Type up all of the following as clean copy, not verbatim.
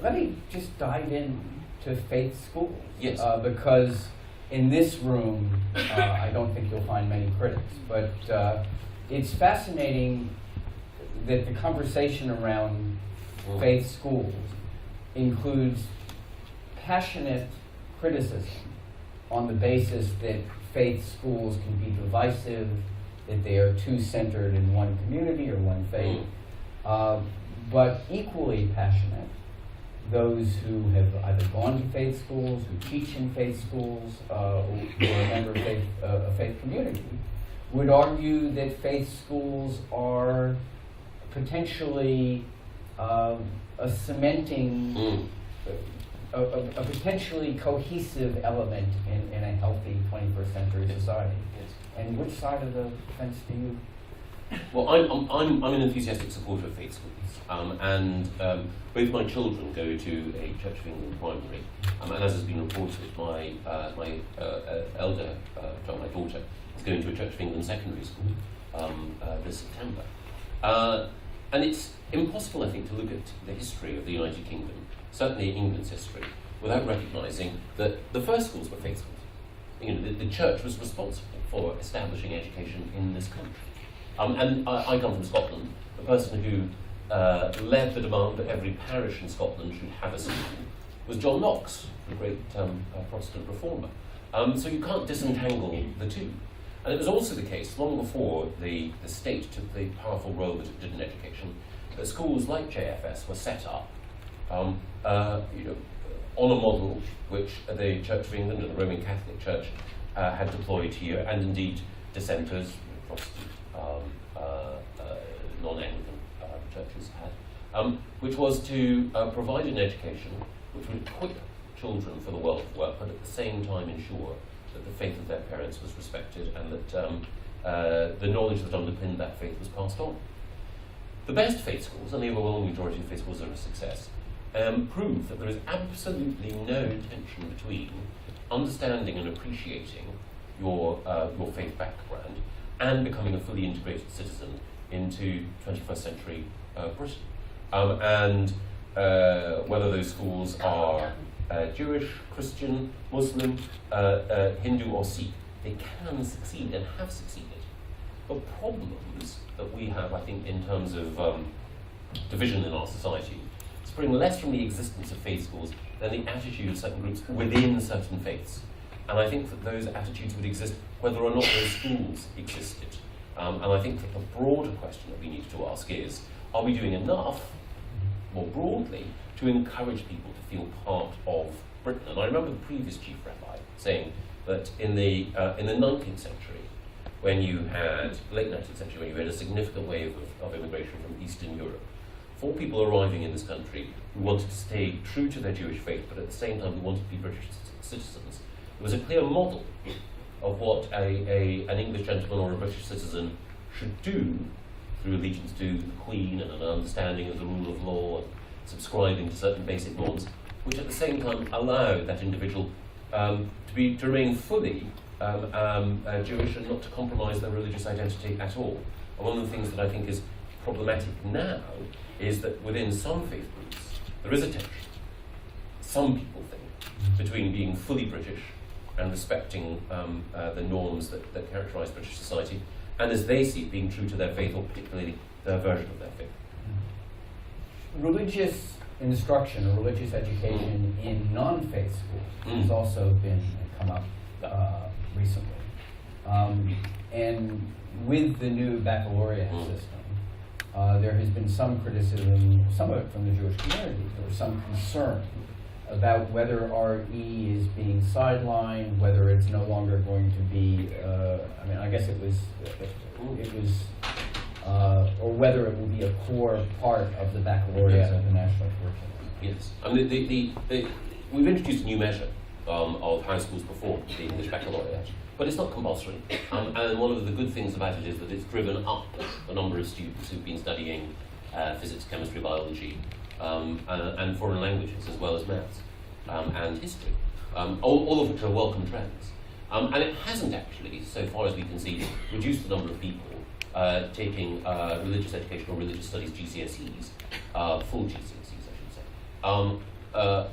let me just dive in to faith schools. Yes. Because in this room, I don't think you'll find many critics, but it's fascinating that the conversation around faith schools includes passionate criticism on the basis that faith schools can be divisive, that they are too centered in one community or one faith, but equally passionate, those who have either gone to faith schools, who teach in faith schools, who are a member of a faith community, would argue that faith schools are potentially a cementing, a potentially cohesive element in a healthy 21st century society. Yes. And which side of the fence do you? Well, I'm an enthusiastic supporter of faith schools, and both my children go to a Church of England primary, and as has been reported, my elder child, my daughter, is going to a Church of England secondary school this September. And it's impossible, I think, to look at the history of the United Kingdom, certainly England's history, without recognising that the first schools were faith schools. You know, the church was responsible for establishing education in this country. And I come from Scotland. The person who led the demand that every parish in Scotland should have a school was John Knox, the great Protestant reformer. So you can't disentangle the two. And it was also the case, long before the state took the powerful role that it did in education, that schools like JFS were set up on a model which the Church of England and the Roman Catholic Church had deployed here, and indeed dissenters, Protestant, non-Anglican churches had, which was to provide an education which would equip children for the world of work, but at the same time ensure that the faith of their parents was respected and that the knowledge that underpinned that faith was passed on. The best faith schools, and the overwhelming majority of faith schools are a success, prove that there is absolutely no tension between understanding and appreciating your faith background and becoming a fully integrated citizen into 21st century Britain. And whether those schools are Jewish, Christian, Muslim, Hindu or Sikh, they can succeed and have succeeded. The problems that we have, I think, in terms of division in our society spring less from the existence of faith schools than the attitude of certain groups within certain faiths. And I think that those attitudes would exist whether or not those schools existed. And I think that the broader question that we need to ask is, are we doing enough, more broadly, to encourage people to feel part of Britain? And I remember the previous chief rabbi saying that in the 19th century, when you had, late 19th century, when you had a significant wave of immigration from Eastern Europe, for people arriving in this country who wanted to stay true to their Jewish faith, but at the same time who wanted to be British citizens, there was a clear model of what an English gentleman or a British citizen should do through allegiance to the Queen and an understanding of the rule of law and subscribing to certain basic norms, which at the same time allowed that individual to remain fully Jewish and not to compromise their religious identity at all. And one of the things that I think is problematic now is that within some faith groups there is a tension, some people think, between being fully British and respecting the norms that characterise British society, and as they see it, being true to their faith, or particularly their version of their faith. Religious instruction or religious education in non-faith schools has also come up recently. And with the new baccalaureate system, there has been some criticism, some of it from the Jewish community, or some concern about whether RE is being sidelined, whether it's no longer going to be, I guess it was, or whether it will be a core part of the baccalaureate of the national curriculum. Yes, we've introduced a new measure of how schools perform the English baccalaureate, but it's not compulsory. And one of the good things about it is that it's driven up the number of students who've been studying physics, chemistry, biology, and foreign languages, as well as maths and history, all of which are welcome trends. And it hasn't actually, so far as we can see, reduced the number of people taking religious education or religious studies GCSEs, full GCSEs, I should say, But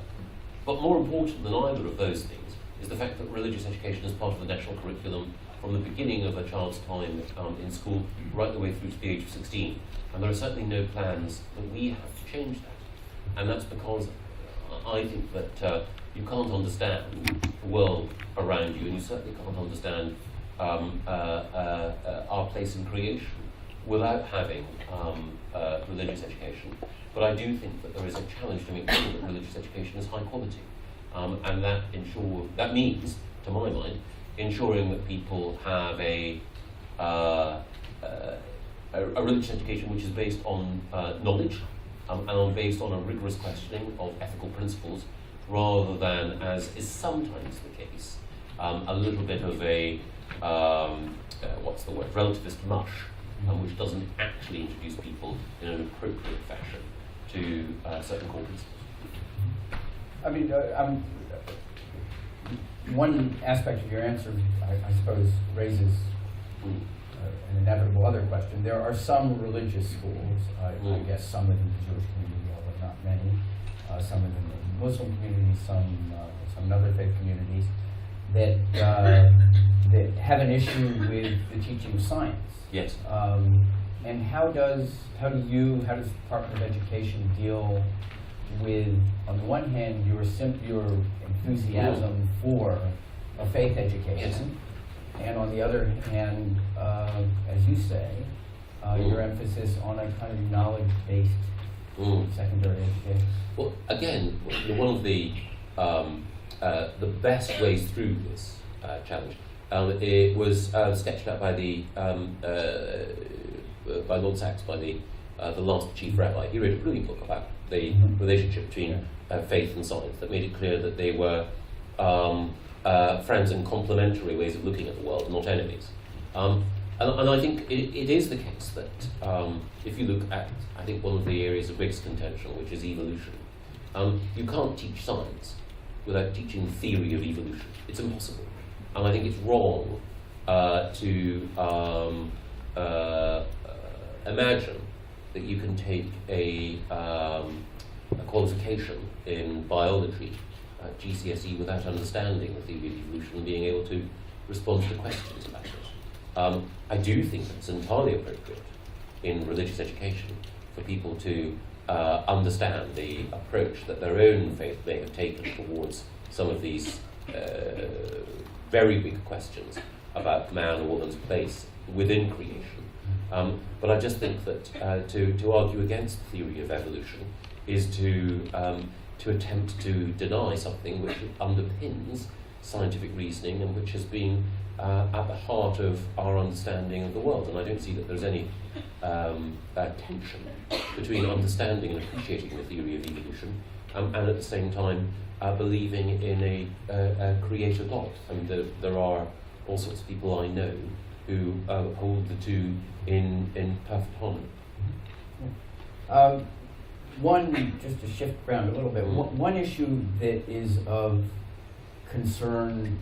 more important than either of those things is the fact that religious education is part of the national curriculum from the beginning of a child's time in school right the way through to the age of 16. And there are certainly no plans that we have to change that. And that's because I think that you can't understand the world around you, and you certainly can't understand our place in creation without having religious education. But I do think that there is a challenge to make sure that religious education is high quality. And that means, to my mind, ensuring that people have a religious education which is based on knowledge and based on a rigorous questioning of ethical principles, rather than, as is sometimes the case, a little bit of a relativist mush, which doesn't actually introduce people in an appropriate fashion to certain core principles. I mean, one aspect of your answer, I suppose, raises an inevitable other question. There are some religious schools, I guess some within the Jewish community, although not many, some within the Muslim community, some other faith communities, that have an issue with the teaching of science. Yes. And how does the Department of Education deal with, on the one hand, your enthusiasm for a faith education, and on the other hand, as you say, your emphasis on a kind of knowledge-based secondary education? Well, again, one of the best ways through this challenge, it was sketched out by by Lord Sachs, by the last chief rabbi. He wrote a brilliant book about the relationship between faith and science that made it clear that they were friends and complementary ways of looking at the world, not enemies. And I think it is the case that if you look at, I think, one of the areas of greatest contention, which is evolution, you can't teach science without teaching the theory of evolution. It's impossible. And I think it's wrong to imagine that you can take a qualification in biology at GCSE without understanding the theory of evolution and being able to respond to questions about it. I do think it's entirely appropriate in religious education for people to understand the approach that their own faith may have taken towards some of these very big questions about man or woman's place within creation. But I just think that to argue against the theory of evolution is to attempt to deny something which underpins scientific reasoning and which has been at the heart of our understanding of the world. And I don't see that there's any tension between understanding and appreciating the theory of evolution and at the same time believing in a creator God. I mean, there are all sorts of people I know who hold the two in perfect harmony. Just to shift around a little bit, one issue that is of concern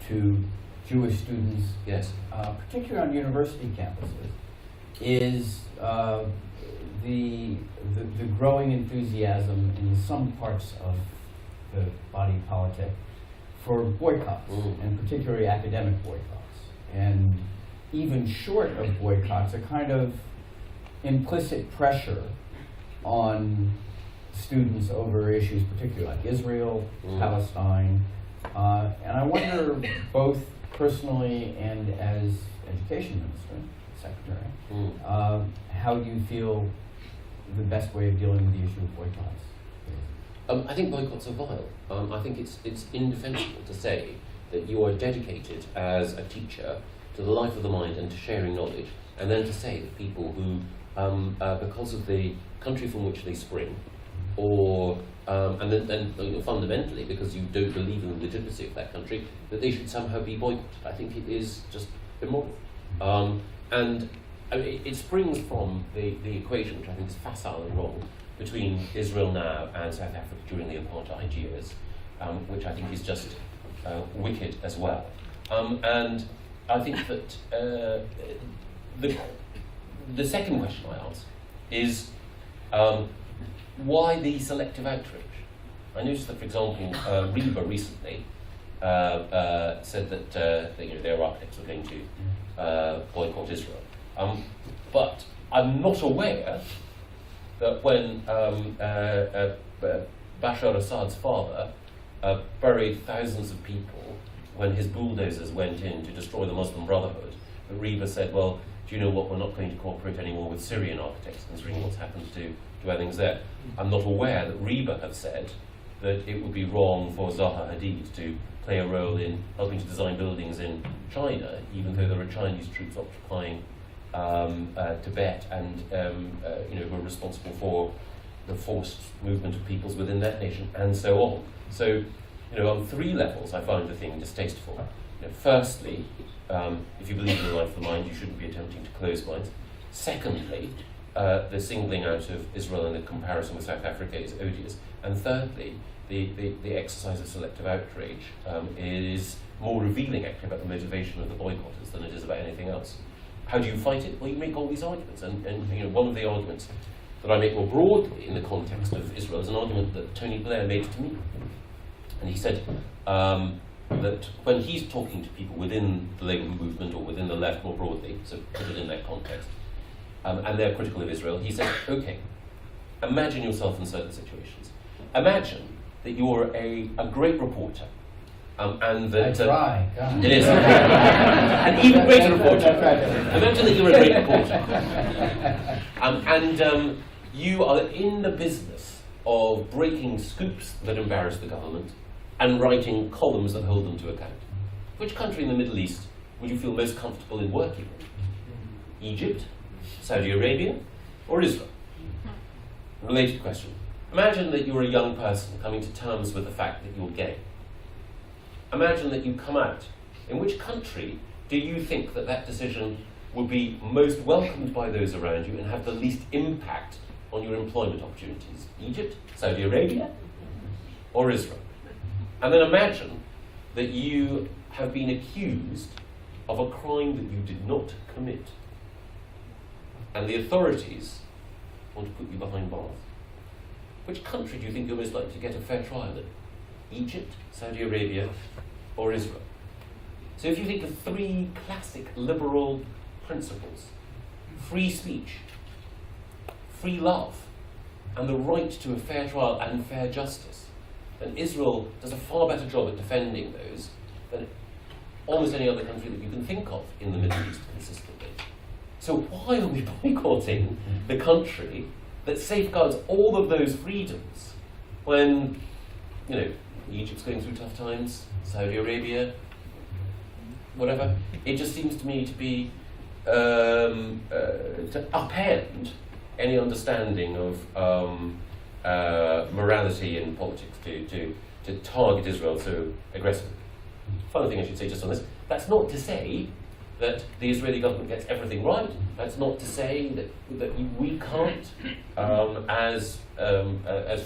to Jewish students, yes, particularly on university campuses, is the growing enthusiasm in some parts of the body politic for boycotts, and particularly academic boycotts. And even short of boycotts, a kind of implicit pressure on students over issues particularly like Israel, Palestine, and I wonder, both personally and as Education Minister, Secretary, how you feel the best way of dealing with the issue of boycotts is. I think boycotts are vile. I think it's indefensible to say that you are dedicated as a teacher to the life of the mind and to sharing knowledge, and then to say that people who, because of the country from which they spring, or and then fundamentally because you don't believe in the legitimacy of that country, that they should somehow be boycotted. I think it is just immoral. And I mean, it springs from the equation, which I think is facile and wrong, between Israel now and South Africa during the apartheid years, which I think is just wicked as well. And I think that the second question I ask is why the selective outrage? I noticed that, for example, Reba recently said that, their architects were going to boycott Israel. But I'm not aware that when Bashar Assad's father buried thousands of people when his bulldozers went in to destroy the Muslim Brotherhood, that Reba said, well, do you know what, we're not going to cooperate anymore with Syrian architects, considering what's happened to our things there. I'm not aware that Reba have said that it would be wrong for Zaha Hadid to play a role in helping to design buildings in China, even though there are Chinese troops occupying Tibet and who are responsible for the forced movement of peoples within that nation, and so on. So, on three levels, I find the thing distasteful. Firstly, if you believe in the life of the mind, you shouldn't be attempting to close minds. Secondly, the singling out of Israel in the comparison with South Africa is odious. And thirdly, the exercise of selective outrage is more revealing, actually, about the motivation of the boycotters than it is about anything else. How do you fight it? Well, you make all these arguments, and one of the arguments that I make more broadly in the context of Israel is an argument that Tony Blair made to me. And he said that when he's talking to people within the Labour movement or within the left more broadly, so put it in that context, and they're critical of Israel, he said, okay, imagine yourself in certain situations. Imagine that you're a great reporter, and that I try. God. it is an even greater reporter. Imagine that you're a great reporter, and you are in the business of breaking scoops that embarrass the government and writing columns that hold them to account. Which country in the Middle East would you feel most comfortable in working in? Egypt, Saudi Arabia, or Israel? Related question. Imagine that you're a young person coming to terms with the fact that you're gay. Imagine that you come out. In which country do you think that decision would be most welcomed by those around you and have the least impact on your employment opportunities? Egypt, Saudi Arabia, or Israel? And then imagine that you have been accused of a crime that you did not commit, and the authorities want to put you behind bars. Which country do you think you're most likely to get a fair trial in? Egypt, Saudi Arabia, or Israel? So if you think of three classic liberal principles, free speech, free love, and the right to a fair trial and fair justice, then Israel does a far better job at defending those than almost any other country that you can think of in the Middle East consistently. So why are we boycotting the country that safeguards all of those freedoms when, Egypt's going through tough times, Saudi Arabia, whatever? It just seems to me to be to upend any understanding of morality in politics to target Israel so aggressively. Final thing I should say just on this, that's not to say that the Israeli government gets everything right. That's not to say that we can't, as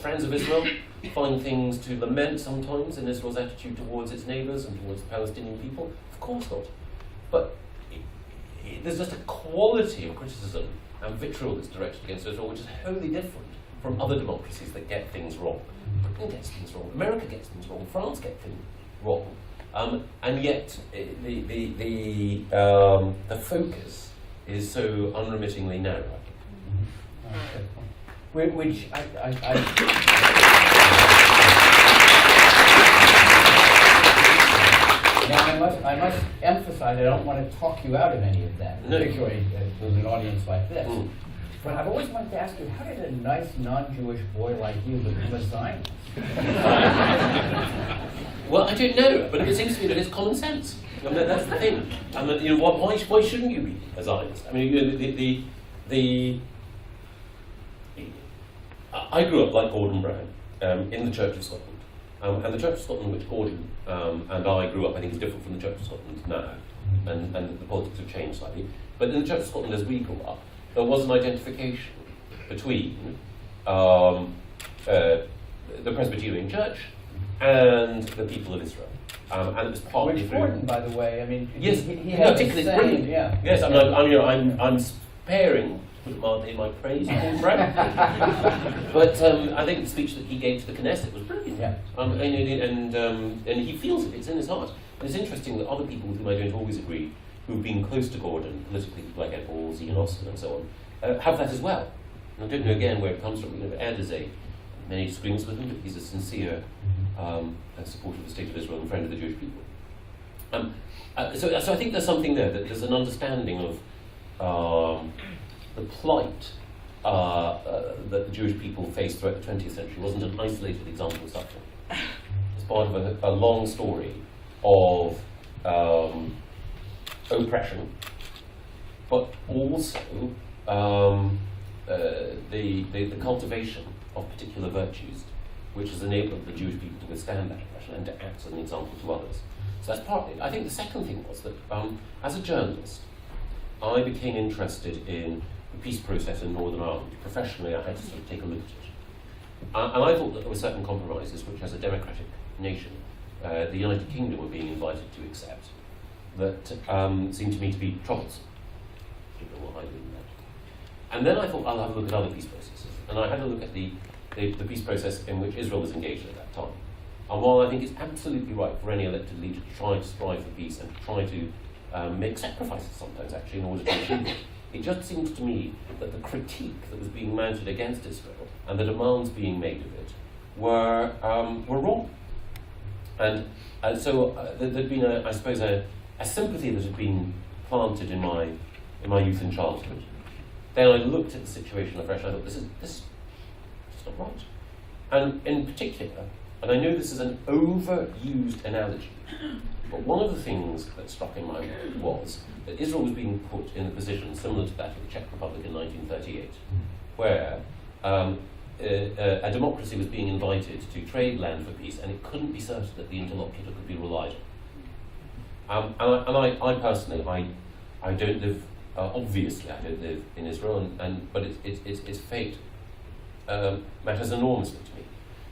friends of Israel, find things to lament sometimes in Israel's attitude towards its neighbours and towards the Palestinian people. Of course not. But there's just a quality of criticism and vitriol that's directed against Israel which is wholly different from other democracies that get things wrong. Britain gets things wrong, America gets things wrong, France gets things wrong. And yet the focus is so unremittingly narrow. Which Now I must emphasize I don't want to talk you out of any of that, particularly with an audience like this. But I've always wanted to ask you, how did a nice non-Jewish boy like you become a Zionist? Well, I don't know, but it seems to me that it's common sense. I mean, that's the thing. I mean, why shouldn't you be a Zionist? I mean, I grew up like Gordon Brown in the Church of Scotland, and the Church of Scotland, which Gordon and I grew up, I think is different from the Church of Scotland now, and the politics have changed slightly. But in the Church of Scotland, as we grew up, there was an identification between the Presbyterian Church and the people of Israel. And it was partly Which Gordon, by the way, I mean, yes, he had the same, brilliant. yeah. Yes, I'm sparing put it mildly, in my praise, Paul Brown. But I think the speech that he gave to the Knesset was brilliant. Yeah. And he feels it, it's in his heart. And it's interesting that other people with whom I don't always agree, who've been close to Gordon politically, people like Ed Balls, Ian Austin and so on, have that as well. And I don't know again where it comes from. Ed is many disagreements with him, but he's a sincere supporter of the State of Israel and friend of the Jewish people. So I think there's something there, that there's an understanding of the plight that the Jewish people faced throughout the 20th century. It wasn't an isolated example of suffering. It's part of a long story of oppression, but also the cultivation of particular virtues, which has enabled the Jewish people to withstand that oppression and to act as an example to others. So that's partly. I think the second thing was that as a journalist, I became interested in the peace process in Northern Ireland. Professionally, I had to sort of take a look at it. And I thought that there were certain compromises which, as a democratic nation, the United Kingdom were being invited to accept that seemed to me to be troublesome. I don't know what I mean by that. And then I thought, I'll have a look at other peace processes. And I had a look at the peace process in which Israel was engaged at that time. And while I think it's absolutely right for any elected leader to try to strive for peace and to try to make sacrifices sometimes, actually, in order to achieve it, it just seems to me that the critique that was being mounted against Israel and the demands being made of it were wrong. And so there'd been, I suppose, a sympathy that had been planted in my youth and childhood. Then I looked at the situation afresh. I thought, this is not right. And in particular, and I know this is an overused analogy, but one of the things that struck in my mind was that Israel was being put in a position similar to that of the Czech Republic in 1938, where a democracy was being invited to trade land for peace, and it couldn't be certain that the interlocutor could be relied on. And I personally, I don't live, obviously I don't live in Israel, but its fate matters enormously to me.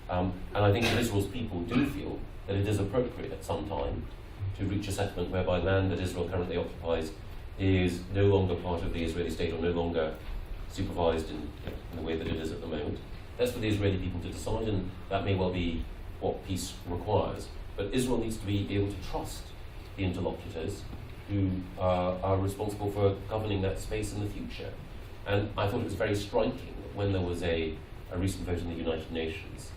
And I think that Israel's people do feel that it is appropriate at some time to reach a settlement whereby land that Israel currently occupies is no longer part of the Israeli state or no longer supervised in the way that it is at the moment. That's for the Israeli people to decide, and that may well be what peace requires. But Israel needs to be able to trust the interlocutors who are responsible for governing that space in the future. And I thought it was very striking that when there was a recent vote in the United Nations,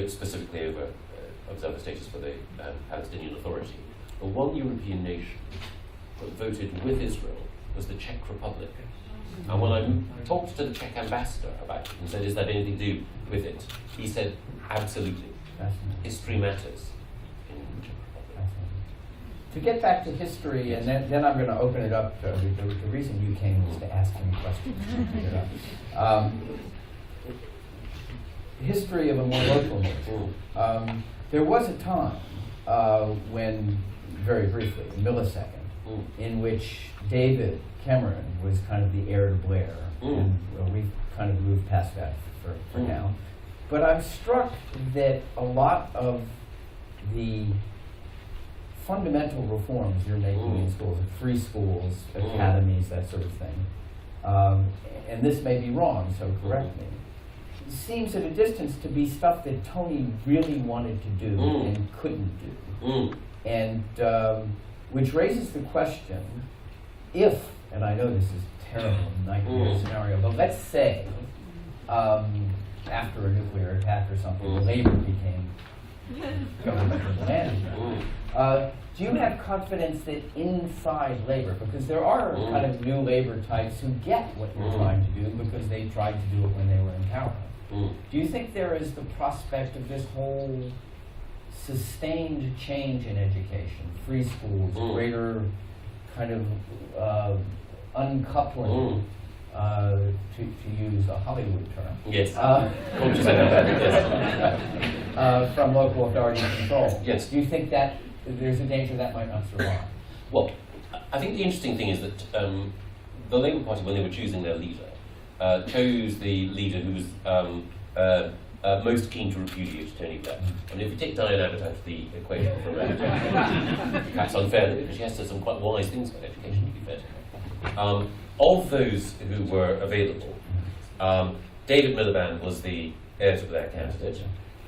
specifically over observer status for the Palestinian Authority, the one European nation that voted with Israel was the Czech Republic. And when I talked to the Czech ambassador about it and said, is that anything to do with it? He said, absolutely. History matters in the Czech Republic. To get back to history, and then I'm going to open it up. The reason you came was to ask me questions. History of a more local nature. There was a time when, very briefly, a millisecond, in which David Cameron was kind of the heir to Blair, and we've kind of moved past that for now. But I'm struck that a lot of the fundamental reforms you're making in schools, free schools, academies, that sort of thing, and this may be wrong, so correct me, seems at a distance to be stuff that Tony really wanted to do and couldn't do. And which raises the question, if, and I know this is a terrible nightmare scenario, but let's say after a nuclear attack or something, Labour became government of the land. Do you have confidence that inside Labour, because there are kind of new Labour types who get what you're trying to do because they tried to do it when they were in power, do you think there is the prospect of this whole sustained change in education, free schools, greater kind of uncoupling, to use a Hollywood term, Yes. From local authority control? Yes. Do you think that there's a danger that might not survive? Well, I think the interesting thing is that the Labour Party, when they were choosing their leader, chose the leader who was most keen to repudiate Tony Blair. I mean, if you take Diane Abbott out of the equation for a moment, perhaps unfairly, because she has said some quite wise things about education, to be fair to her. Of those who were available, David Miliband was the heir to Blair candidate.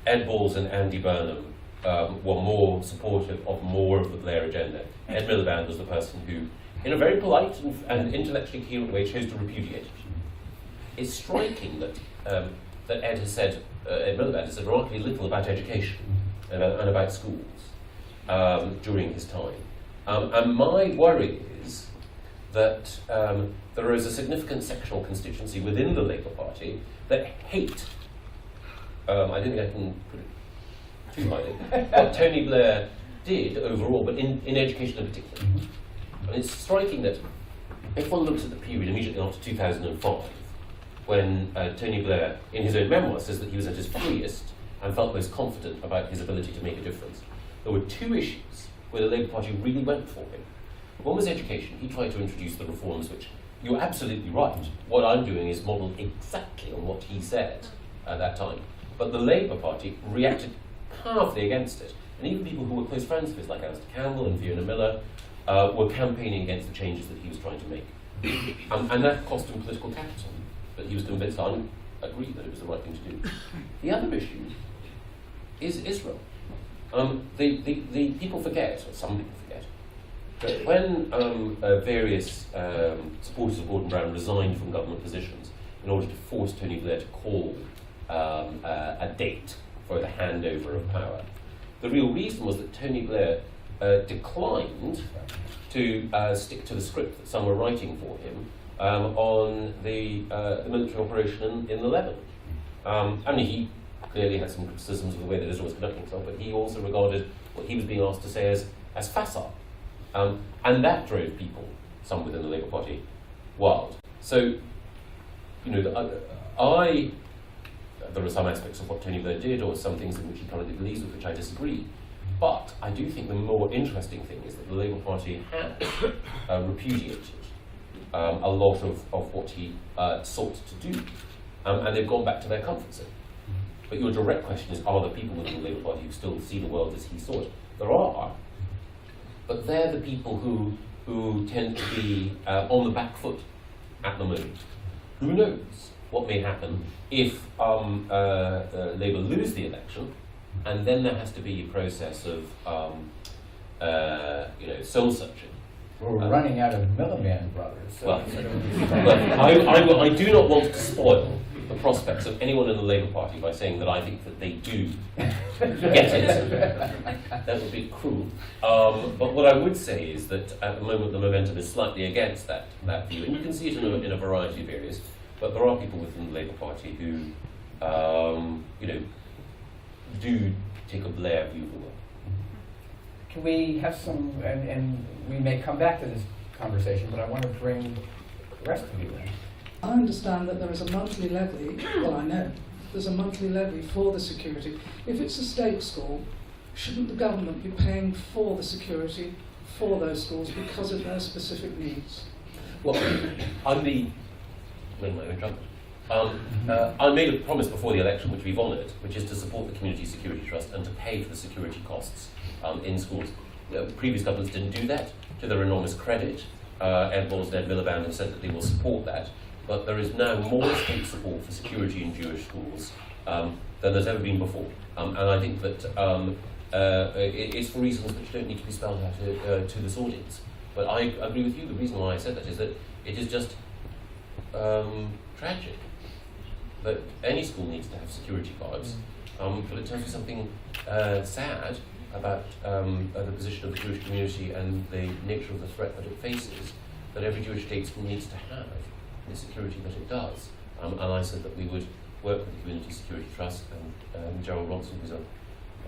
Ed Balls and Andy Burnham were more supportive of more of the Blair agenda. Ed Miliband was the person who, in a very polite and intellectually coherent way, chose to repudiate it. It's striking that that Ed has said, Ed Miliband has said remarkably little about education and about schools during his time. And my worry is that there is a significant sectional constituency within the Labour Party that hate, I don't think I can put it too highly, what Tony Blair did overall, but in education in particular. And it's striking that if one looks at the period immediately after 2005, when Tony Blair, in his own memoir, says that he was at his freest and felt most confident about his ability to make a difference, there were two issues where the Labour Party really went for him. One was education. He tried to introduce the reforms which, you're absolutely right, what I'm doing is modelled exactly on what he said at that time. But the Labour Party reacted powerfully against it. And even people who were close friends of his, like Alistair Campbell and Fiona Miller, were campaigning against the changes that he was trying to make. And that cost him political capital. But he was convinced, I agreed that it was the right thing to do. The other issue is Israel. The people forget, or some people forget, that when various supporters of Gordon Brown resigned from government positions in order to force Tony Blair to call a date for the handover of power, the real reason was that Tony Blair declined to stick to the script that some were writing for him on the military operation in the Lebanon. I mean, he clearly had some criticisms of the way that Israel was conducting itself, but he also regarded what he was being asked to say as facile. And that drove people, some within the Labour Party, wild. So, you know, there are some aspects of what Tony Blair did, or some things in which he currently believes with which I disagree. But I do think the more interesting thing is that the Labour Party has repudiated a lot of what he sought to do, and they've gone back to their comfort zone. But your direct question is, are there people within the Labour Party who still see the world as he saw it? There are, but they're the people who tend to be on the back foot at the moment. Who knows what may happen if Labour lose the election, and then there has to be a process of soul searching. Well, we're running out of Miliband brothers. So I do not want to spoil the prospects of anyone in the Labour Party by saying that I think that they do get it. That would be cruel. But what I would say is that at the moment the momentum is slightly against that view, and you can see it in a variety of areas. But there are people within the Labour Party who, do take a Blair view of the world. Can we have some, and we may come back to this conversation, but I want to bring the rest of you in. I understand that there is a monthly levy, well I know, there's a monthly levy for the security. If it's a state school, shouldn't the government be paying for the security for those schools because of their specific needs? Well, I made a promise before the election, which we've honoured, which is to support the Community Security Trust and to pay for the security costs in schools. Previous governments didn't do that, to their enormous credit. Ed Balls and Ed Miliband have said that they will support that, but there is now more state support for security in Jewish schools than there's ever been before. And I think that it's for reasons which don't need to be spelled out to this audience. But I agree with you, the reason why I said that is that it is just tragic that any school needs to have security guards, but it tells you something sad about the position of the Jewish community and the nature of the threat that it faces, that every Jewish state school needs to have the security that it does. And I said that we would work with the Community Security Trust and Gerald Ronson, who's an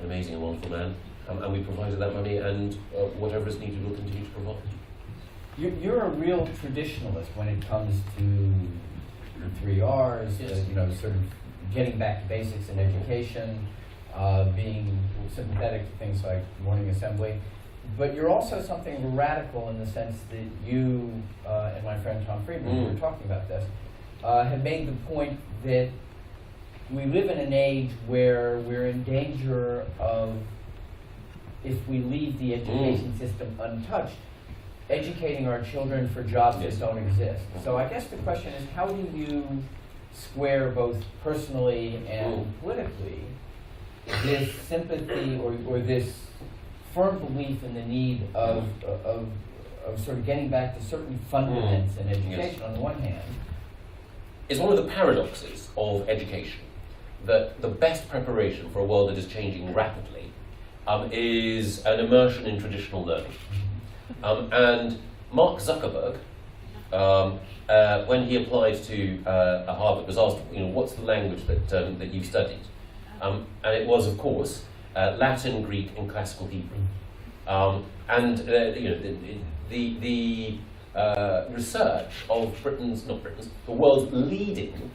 amazing and wonderful man, and we provided that money, and whatever is needed we'll continue to provide. You're a real traditionalist when it comes to the 3 R's, Yes. Sort of getting back to basics in education, being sympathetic to things like morning assembly. But you're also something radical in the sense that you and my friend Tom Friedman, we were talking about this, have made the point that we live in an age where we're in danger of, if we leave the education system untouched, educating our children for jobs that don't exist. So I guess the question is, how do you square both personally and politically this sympathy or this firm belief in the need of sort of getting back to certain fundamentals in education on the one hand. It's one of the paradoxes of education that the best preparation for a world that is changing rapidly is an immersion in traditional learning. And Mark Zuckerberg, when he applied to Harvard, was asked, what's the language that you studied? And it was, of course, Latin, Greek, and Classical Hebrew. The research of the world's leading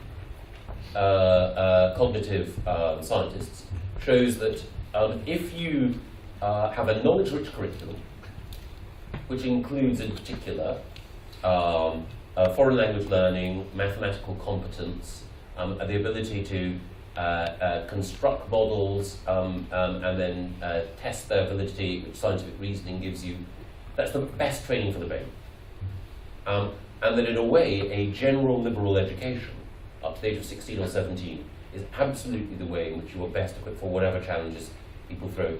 cognitive scientists shows that if you have a knowledge-rich curriculum, which includes in particular foreign language learning, mathematical competence, the ability to construct models and then test their validity, which scientific reasoning gives you, that's the best training for the brain. And that in a way, a general liberal education, up to the age of 16 or 17, is absolutely the way in which you are best equipped for whatever challenges people throw at you.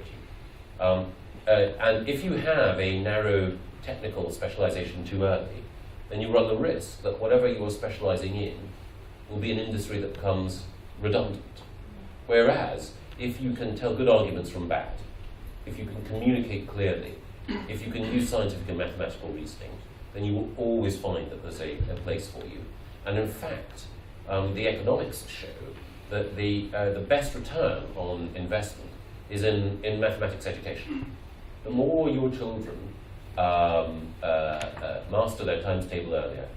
And if you have a narrow technical specialization too early, then you run the risk that whatever you are specializing in will be an industry that becomes redundant. Whereas, if you can tell good arguments from bad, if you can communicate clearly, if you can use scientific and mathematical reasoning, then you will always find that there's a place for you. And in fact, the economics show that the best return on investment is in mathematics education. The more your children master their times table earlier,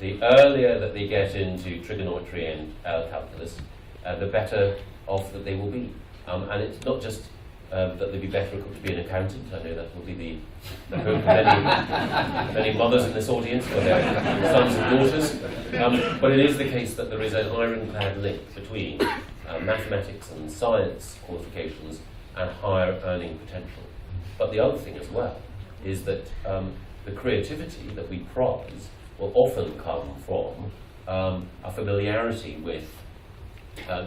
the earlier that they get into trigonometry and calculus, the better off that they will be. And it's not just that they'll be better equipped to be an accountant. I know that will be the hope of many mothers in this audience for their sons and daughters. But it is the case that there is an ironclad link between mathematics and science qualifications and higher earning potential. But the other thing as well is that the creativity that we prize will often come from a familiarity with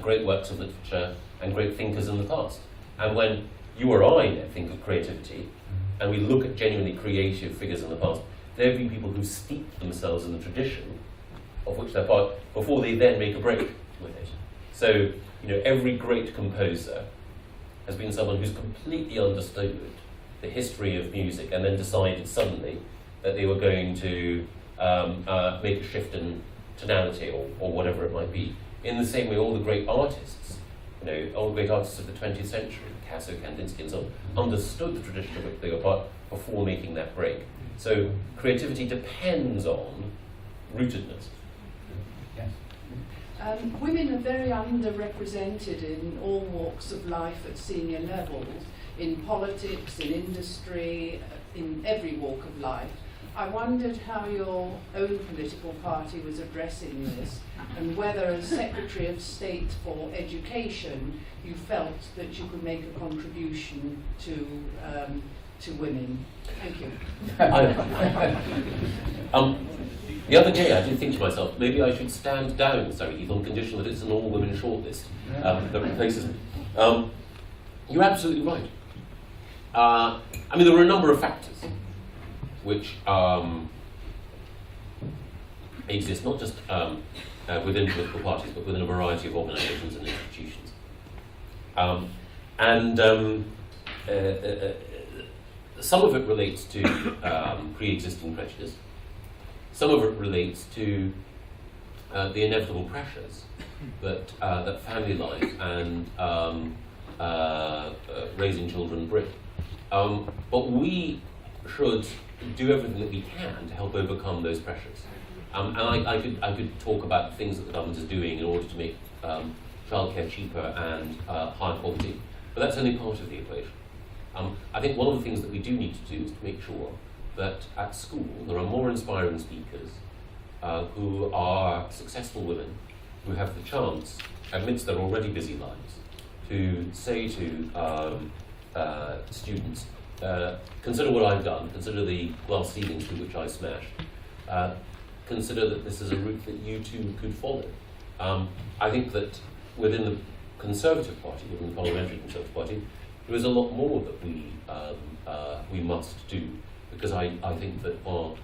great works of literature and great thinkers in the past. And when you or I think of creativity, and we look at genuinely creative figures in the past, there have been people who steep themselves in the tradition of which they're part before they then make a break with it. So, every great composer has been someone who's completely understood the history of music and then decided suddenly that they were going to make a shift in tonality or whatever it might be. In the same way, all the great artists, all the great artists of the 20th century, Picasso, Kandinsky, and so on, understood the tradition of which they were part before making that break. So creativity depends on rootedness. Yes. Women are very underrepresented in all walks of life at senior levels, in politics, in industry, in every walk of life. I wondered how your own political party was addressing this, and whether as Secretary of State for Education you felt that you could make a contribution to women. Thank you. The other day I did think to myself, maybe I should stand down, Sarah Heath, on condition that it's an all-women shortlist that replaces me. You're absolutely right. There were a number of factors which exist not just within political parties, but within a variety of organisations and institutions. Some of it relates to pre-existing prejudice. Some of it relates to the inevitable pressures that family life and raising children bring. But we should do everything that we can to help overcome those pressures. And I could talk about the things that the government is doing in order to make childcare cheaper and higher quality, but that's only part of the equation. I think one of the things that we do need to do is to make sure that at school there are more inspiring speakers who are successful women who have the chance, amidst their already busy lives, to say to students, consider what I've done, consider the glass ceilings through which I smashed, consider that this is a route that you too could follow. I think that within the Conservative Party, within the Parliamentary Conservative Party, there is a lot more that we must do, because I think that while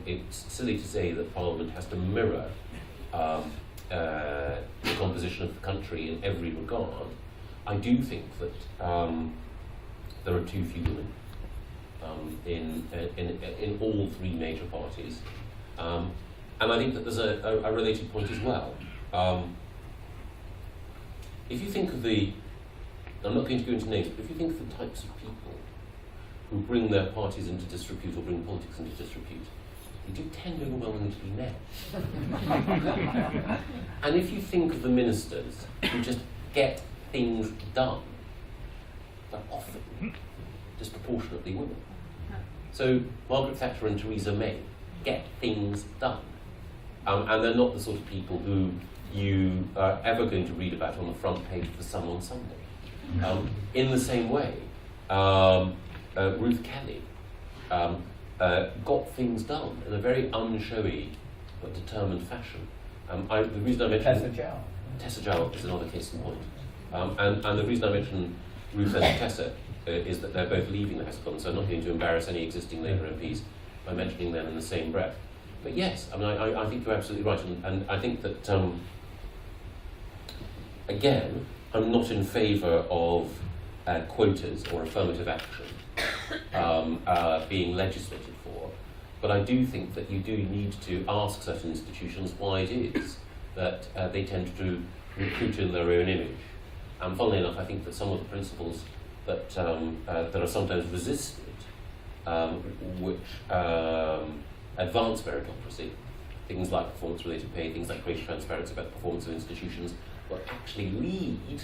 it's silly to say that Parliament has to mirror the composition of the country in every regard, I do think that there are too few women in all three major parties, and I think that there's a related point as well. If you think of I'm not going to go into names, but if you think of the types of people who bring their parties into disrepute or bring politics into disrepute, they do tend overwhelmingly to be men. And if you think of the ministers who just get things done, they're often disproportionately women. So Margaret Thatcher and Theresa May get things done. And they're not the sort of people who you are ever going to read about on the front page of The Sun on Sunday. In the same way, Ruth Kelly got things done in a very unshowy but determined fashion. The reason I mentioned Tessa Jowell is another case in point. And the reason I mention Ruth and Tessa is that they're both leaving the House of Commons, so I'm not going to embarrass any existing Labour MPs by mentioning them in the same breath. But yes, I mean, I think you're absolutely right, and I think that, again, I'm not in favour of quotas or affirmative action being legislated for, but I do think that you do need to ask certain institutions why it is that they tend to recruit in their own image. And funnily enough, I think that some of the principles that are sometimes resisted, which advance meritocracy, things like performance-related pay, things like greater transparency about the performance of institutions, will actually lead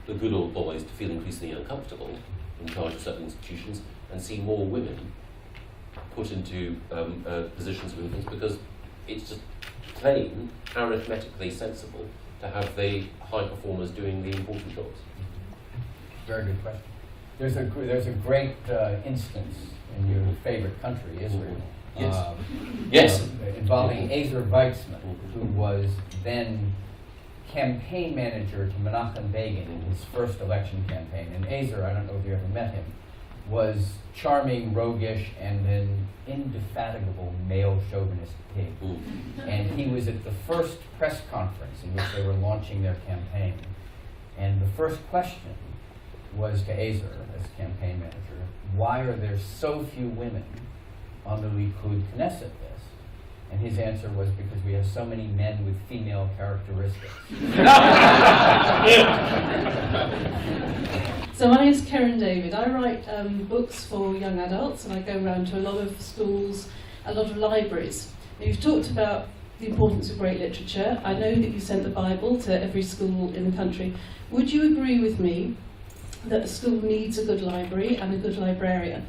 the good old boys to feel increasingly uncomfortable in charge of certain institutions and see more women put into positions of influence, because it's just plain arithmetically sensible to have the high performers doing the important jobs. Very good question. There's a great instance in your favorite country, Israel. Yes. Yes. Involving Ezer Weizmann, who was then campaign manager to Menachem Begin in his first election campaign. And Ezer, I don't know if you ever met him, was charming, roguish, and an indefatigable male chauvinist pig. And he was at the first press conference in which they were launching their campaign. And the first question was to Ezer, as campaign manager, why are there so few women on the Likud Knesset list? And his answer was, because we have so many men with female characteristics. So my name is Karen David. I write books for young adults, and I go around to a lot of schools, a lot of libraries. Now, you've talked about the importance of great literature. I know that you sent the Bible to every school in the country. Would you agree with me that a school needs a good library and a good librarian?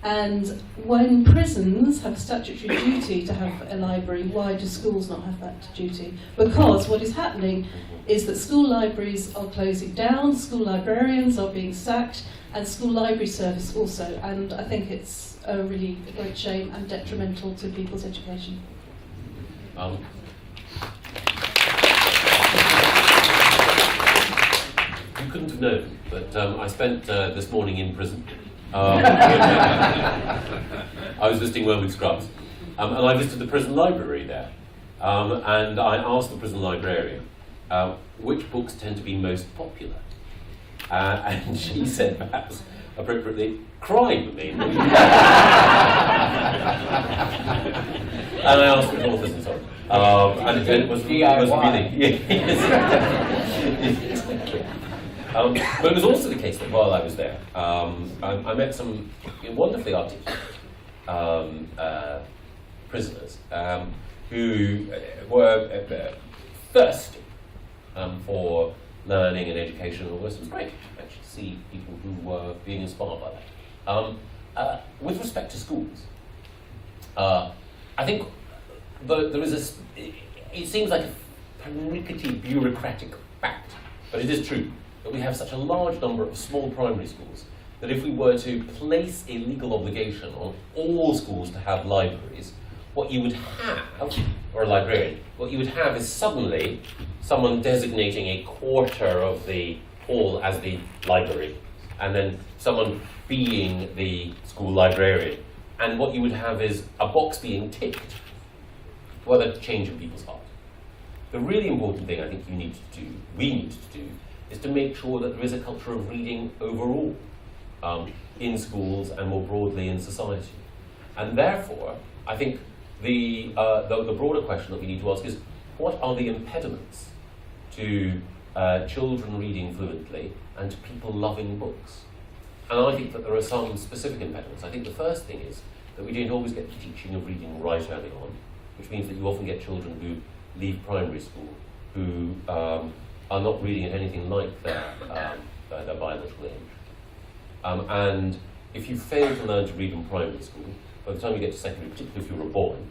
And when prisons have a statutory duty to have a library, why do schools not have that duty? Because what is happening is that school libraries are closing down, school librarians are being sacked, and school library service also. And I think it's a really great shame and detrimental to people's education. You couldn't have known, but I spent this morning in prison. I was visiting Wormwood Scrubs, and I visited the prison library there, and I asked the prison librarian which books tend to be most popular, and she said, perhaps appropriately, crime mainly. And I asked which authors and so on, and it was really, but it was also the case that while I was there, I met some wonderfully articulate prisoners who were thirsty for learning and education. It was great to actually see people who were being inspired by that. With respect to schools, I think there is it seems like a pernickety bureaucratic fact, but it is true that we have such a large number of small primary schools that if we were to place a legal obligation on all schools to have libraries, what you would have, or a librarian, what you would have is suddenly someone designating a quarter of the hall as the library, and then someone being the school librarian. And what you would have is a box being ticked, whether to change in people's heart. The really important thing I think we need to do, is to make sure that there is a culture of reading overall in schools and more broadly in society. And therefore, I think the broader question that we need to ask is, what are the impediments to children reading fluently and to people loving books? And I think that there are some specific impediments. I think the first thing is that we don't always get the teaching of reading right early on, which means that you often get children who leave primary school who are not reading at anything like their biological age. And if you fail to learn to read in primary school, by the time you get to secondary, particularly if you were born,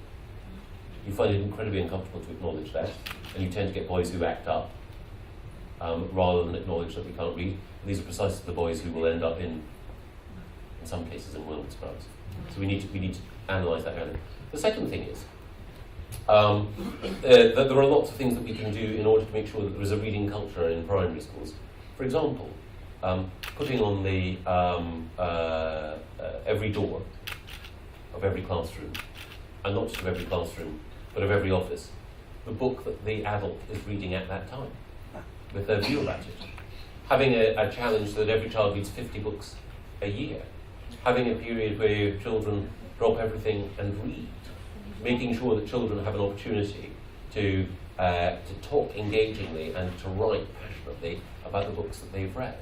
you find it incredibly uncomfortable to acknowledge that, and you tend to get boys who act up rather than acknowledge that we can't read. And these are precisely the boys who will end up in some cases, in wilderness scrubs. So we need to analyse that early. The second thing is that there are lots of things that we can do in order to make sure that there is a reading culture in primary schools. For example, putting on the every door of every classroom, and not just of every classroom, but of every office, the book that the adult is reading at that time, with their view about it. Having a challenge so that every child reads 50 books a year. Having a period where children drop everything and read. Making sure that children have an opportunity to talk engagingly and to write passionately about the books that they've read.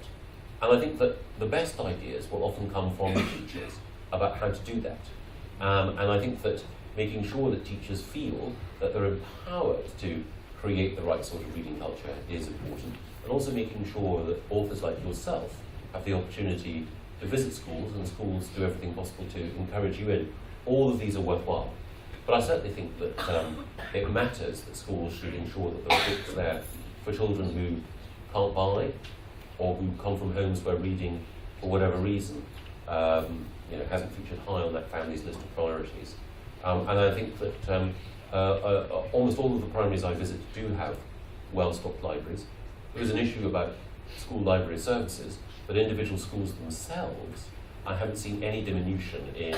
And I think that the best ideas will often come from the teachers about how to do that. And I think that making sure that teachers feel that they're empowered to create the right sort of reading culture is important. And also making sure that authors like yourself have the opportunity to visit schools, and schools do everything possible to encourage you in. All of these are worthwhile. But I certainly think that it matters that schools should ensure that there are books there for children who can't buy, or who come from homes where reading, for whatever reason, hasn't featured high on that family's list of priorities. And I think that almost all of the primaries I visit do have well-stocked libraries. There is an issue about school library services, but individual schools themselves, I haven't seen any diminution in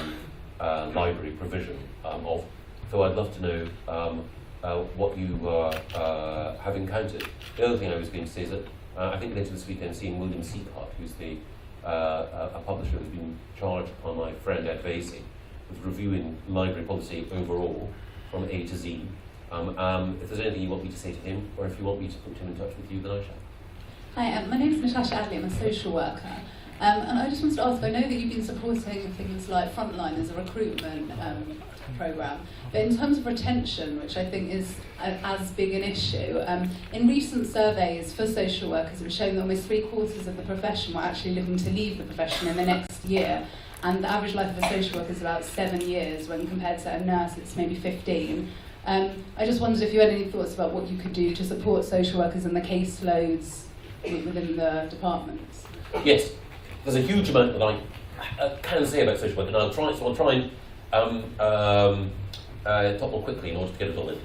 library provision of. So I'd love to know what you have encountered. The other thing I was going to say is that I think later this week I'm seeing William Seacart, who's a publisher who's been charged by my friend Ed Vasey with reviewing library policy overall from A to Z. If there's anything you want me to say to him, or if you want me to put him in touch with you, then I shall. Hi, my name is Natasha Adley. I'm a social worker. And I just wanted to ask, I know that you've been supporting things like Frontline as a recruitment programme, but in terms of retention, which I think is as big an issue, in recent surveys for social workers, it was shown that almost 3/4 of the profession were actually looking to leave the profession in the next year, and the average life of a social worker is about 7 years, when compared to a nurse it's maybe 15. I just wondered if you had any thoughts about what you could do to support social workers and the caseloads within the departments. Yes, there's a huge amount that I can say about social work, and I'll try and talk more quickly in order to get it all in.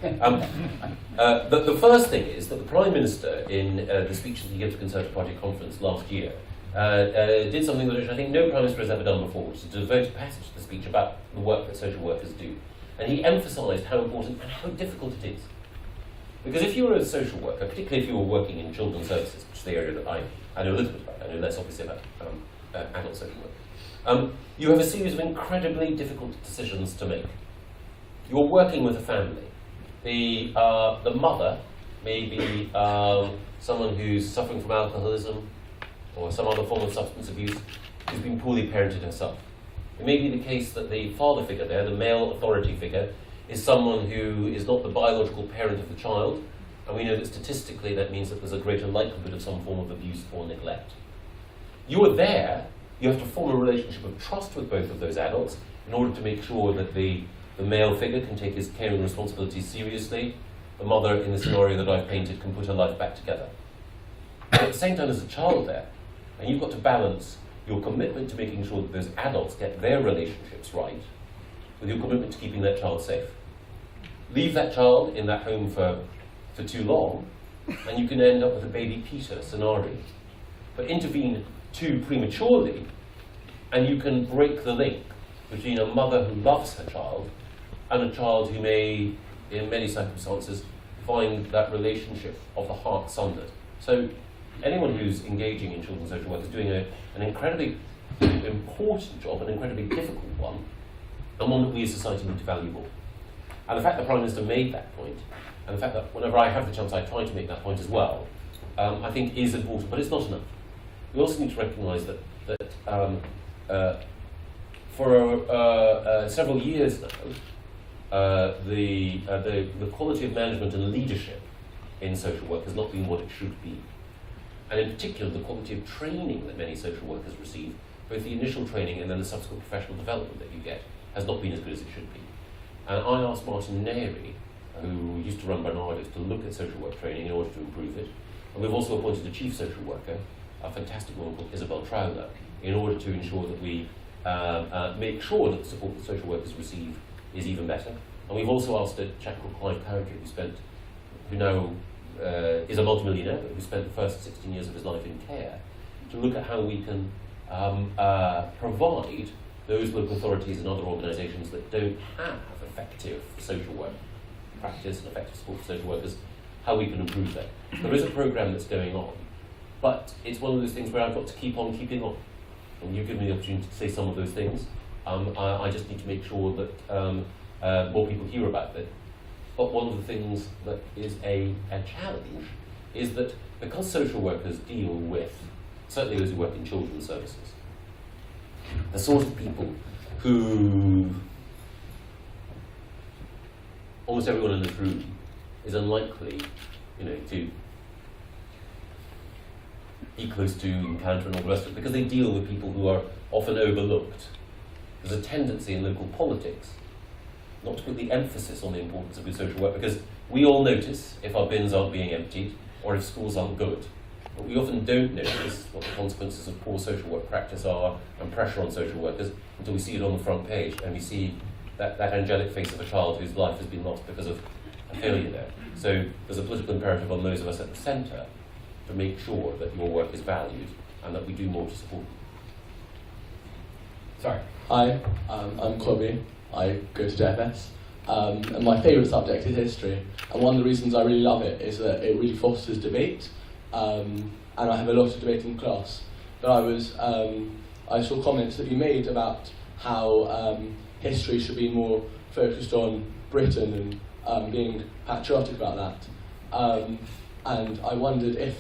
The first thing is that the Prime Minister, in the speech that he gave to the Conservative Party conference last year, did something which I think no Prime Minister has ever done before, which is to devote a passage to the speech about the work that social workers do. And he emphasised how important and how difficult it is. Because if you were a social worker, particularly if you were working in children's services, which is the area that I know a little bit about, I know less obviously about adult social work, you have a series of incredibly difficult decisions to make. You're working with a family. The mother may be someone who's suffering from alcoholism or some other form of substance abuse, who's been poorly parented herself. It may be the case that the father figure there, the male authority figure, is someone who is not the biological parent of the child, and we know that statistically that means that there's a greater likelihood of some form of abuse or neglect. You are there, you have to form a relationship of trust with both of those adults in order to make sure that the male figure can take his caring responsibilities seriously, the mother, in the scenario that I've painted, can put her life back together. But at the same time, there's a child there, and you've got to balance your commitment to making sure that those adults get their relationships right with your commitment to keeping that child safe. leave that child in that home for too long, and you can end up with a baby Peter scenario. But intervene too prematurely, and you can break the link between a mother who loves her child and a child who may, in many circumstances, find that relationship of the heart sundered. So anyone who's engaging in children's social work is doing an incredibly important job, an incredibly difficult one, and one that we as society need to value more. And the fact that the Prime Minister made that point, and the fact that whenever I have the chance I try to make that point as well, I think is important, but it's not enough. We also need to recognise that for several years now, the quality of management and leadership in social work has not been what it should be. And in particular, the quality of training that many social workers receive, both the initial training and then the subsequent professional development that you get, has not been as good as it should be. And I asked Martin Neri, who used to run Barnardo's, to look at social work training in order to improve it. And we've also appointed a chief social worker, a fantastic woman called Isabel Trowler, in order to ensure that we make sure that the support that social workers receive is even better. And we've also asked a chap called Clive Cowdrey, who now is a multimillionaire, but who spent the first 16 years of his life in care, to look at how we can provide those local authorities and other organisations that don't have effective social work practice and effective support for social workers, how we can improve that. There is a programme that's going on, but it's one of those things where I've got to keep on keeping on. And you give me the opportunity to say some of those things. I just need to make sure that more people hear about it. But one of the things that is a challenge is that because social workers deal with, certainly those who work in children's services, the sort of people who almost everyone in this room is unlikely, to be close to, encounter and all the rest of it, because they deal with people who are often overlooked. There's a tendency in local politics not to put the emphasis on the importance of good social work, because we all notice if our bins aren't being emptied or if schools aren't good. But we often don't notice what the consequences of poor social work practice are and pressure on social workers until we see it on the front page and we see that angelic face of a child whose life has been lost because of a failure there. So there's a political imperative on those of us at the centre to make sure that your work is valued and that we do more to support you. Sorry. Hi, I'm Chloe. I go to JFS. And my favourite subject is history. And one of the reasons I really love it is that it really fosters debate. And I have a lot of debate in class. But I saw comments that you made about how history should be more focused on Britain and being patriotic about that. And I wondered if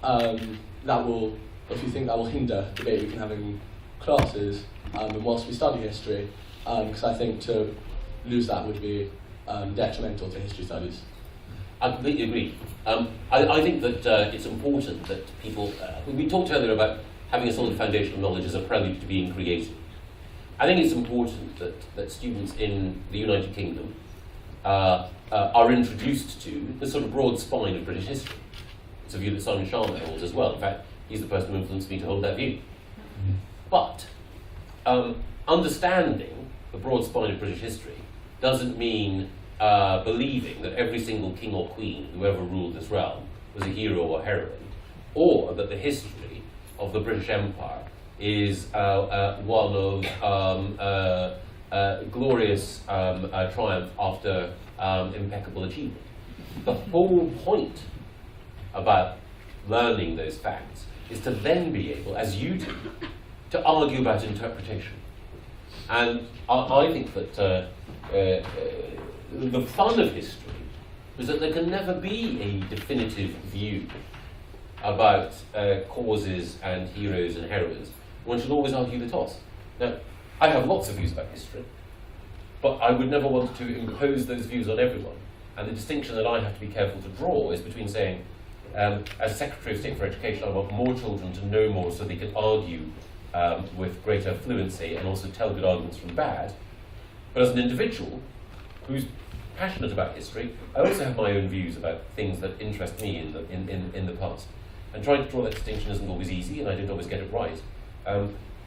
you think that will hinder debate we can have in classes and whilst we study history, because I think to lose that would be detrimental to history studies. I completely agree. I think that it's important that people, we talked earlier about having a solid foundation of knowledge as a prelude to being creative. I think it's important that students in the United Kingdom are introduced to the sort of broad spine of British history. It's a view that Simon Sharma holds as well. In fact, he's the person who influenced me to hold that view. But understanding the broad spine of British history doesn't mean believing that every single king or queen who ever ruled this realm was a hero or heroine, or that the history of the British Empire is one of glorious triumph after impeccable achievement. The whole point about learning those facts is to then be able, as you do, to argue about interpretation. And I think that the fun of history is that there can never be a definitive view about causes and heroes and heroines. One should always argue the toss. Now, I have lots of views about history, but I would never want to impose those views on everyone. And the distinction that I have to be careful to draw is between saying, as Secretary of State for Education, I want more children to know more so they can argue with greater fluency and also tell good arguments from bad. But as an individual who's passionate about history, I also have my own views about things that interest me in the past. And trying to draw that distinction isn't always easy, and I don't always get it right.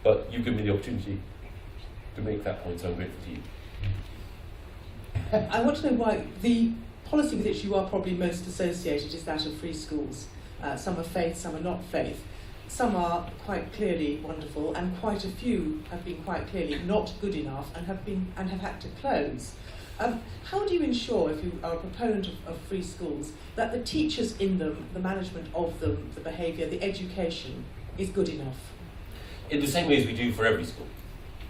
But you give me the opportunity to make that point, so I'm grateful to you. I want to know why the policy with which you are probably most associated is that of free schools. Some are faith, some are not faith. Some are quite clearly wonderful, and quite a few have been quite clearly not good enough and have had to close. How do you ensure, if you are a proponent of free schools, that the teachers in them, the management of them, the behaviour, the education is good enough? In the same way as we do for every school,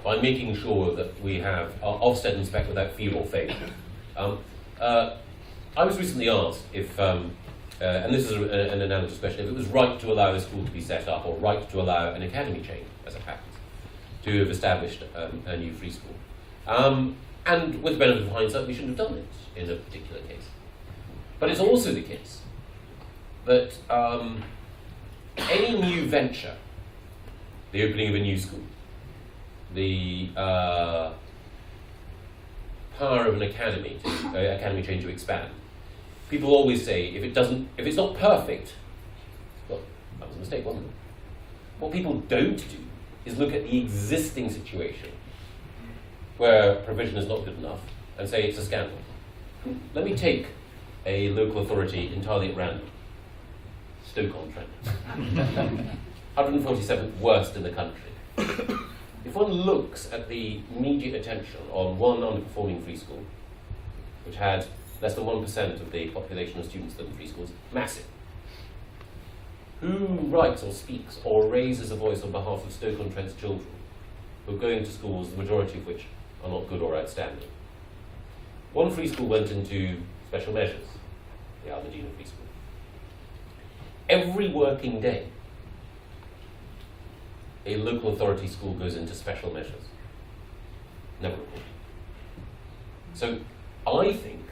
by making sure that we have Ofsted and spec without fear or favour. I was recently asked if, and this is an analogous question, if it was right to allow a school to be set up or right to allow an academy chain, as it happens, to have established a new free school. And with the benefit of hindsight, we shouldn't have done it in a particular case. But it's also the case that any new venture, the opening of a new school, the power of an academy chain to expand, people always say if it's not perfect, well, that was a mistake, wasn't it? What people don't do is look at the existing situation where provision is not good enough and say it's a scandal. Let me take a local authority entirely at random, Stoke-on-Trent, 147th worst in the country. If one looks at the immediate attention on one underperforming free school, which had less than 1% of the population of students that in free schools, massive. Who writes or speaks or raises a voice on behalf of Stoke-on-Trent's children who are going to schools, the majority of which are not good or outstanding? One free school went into special measures, the Almadina Free School. Every working day, a local authority school goes into special measures. Never reported. So I think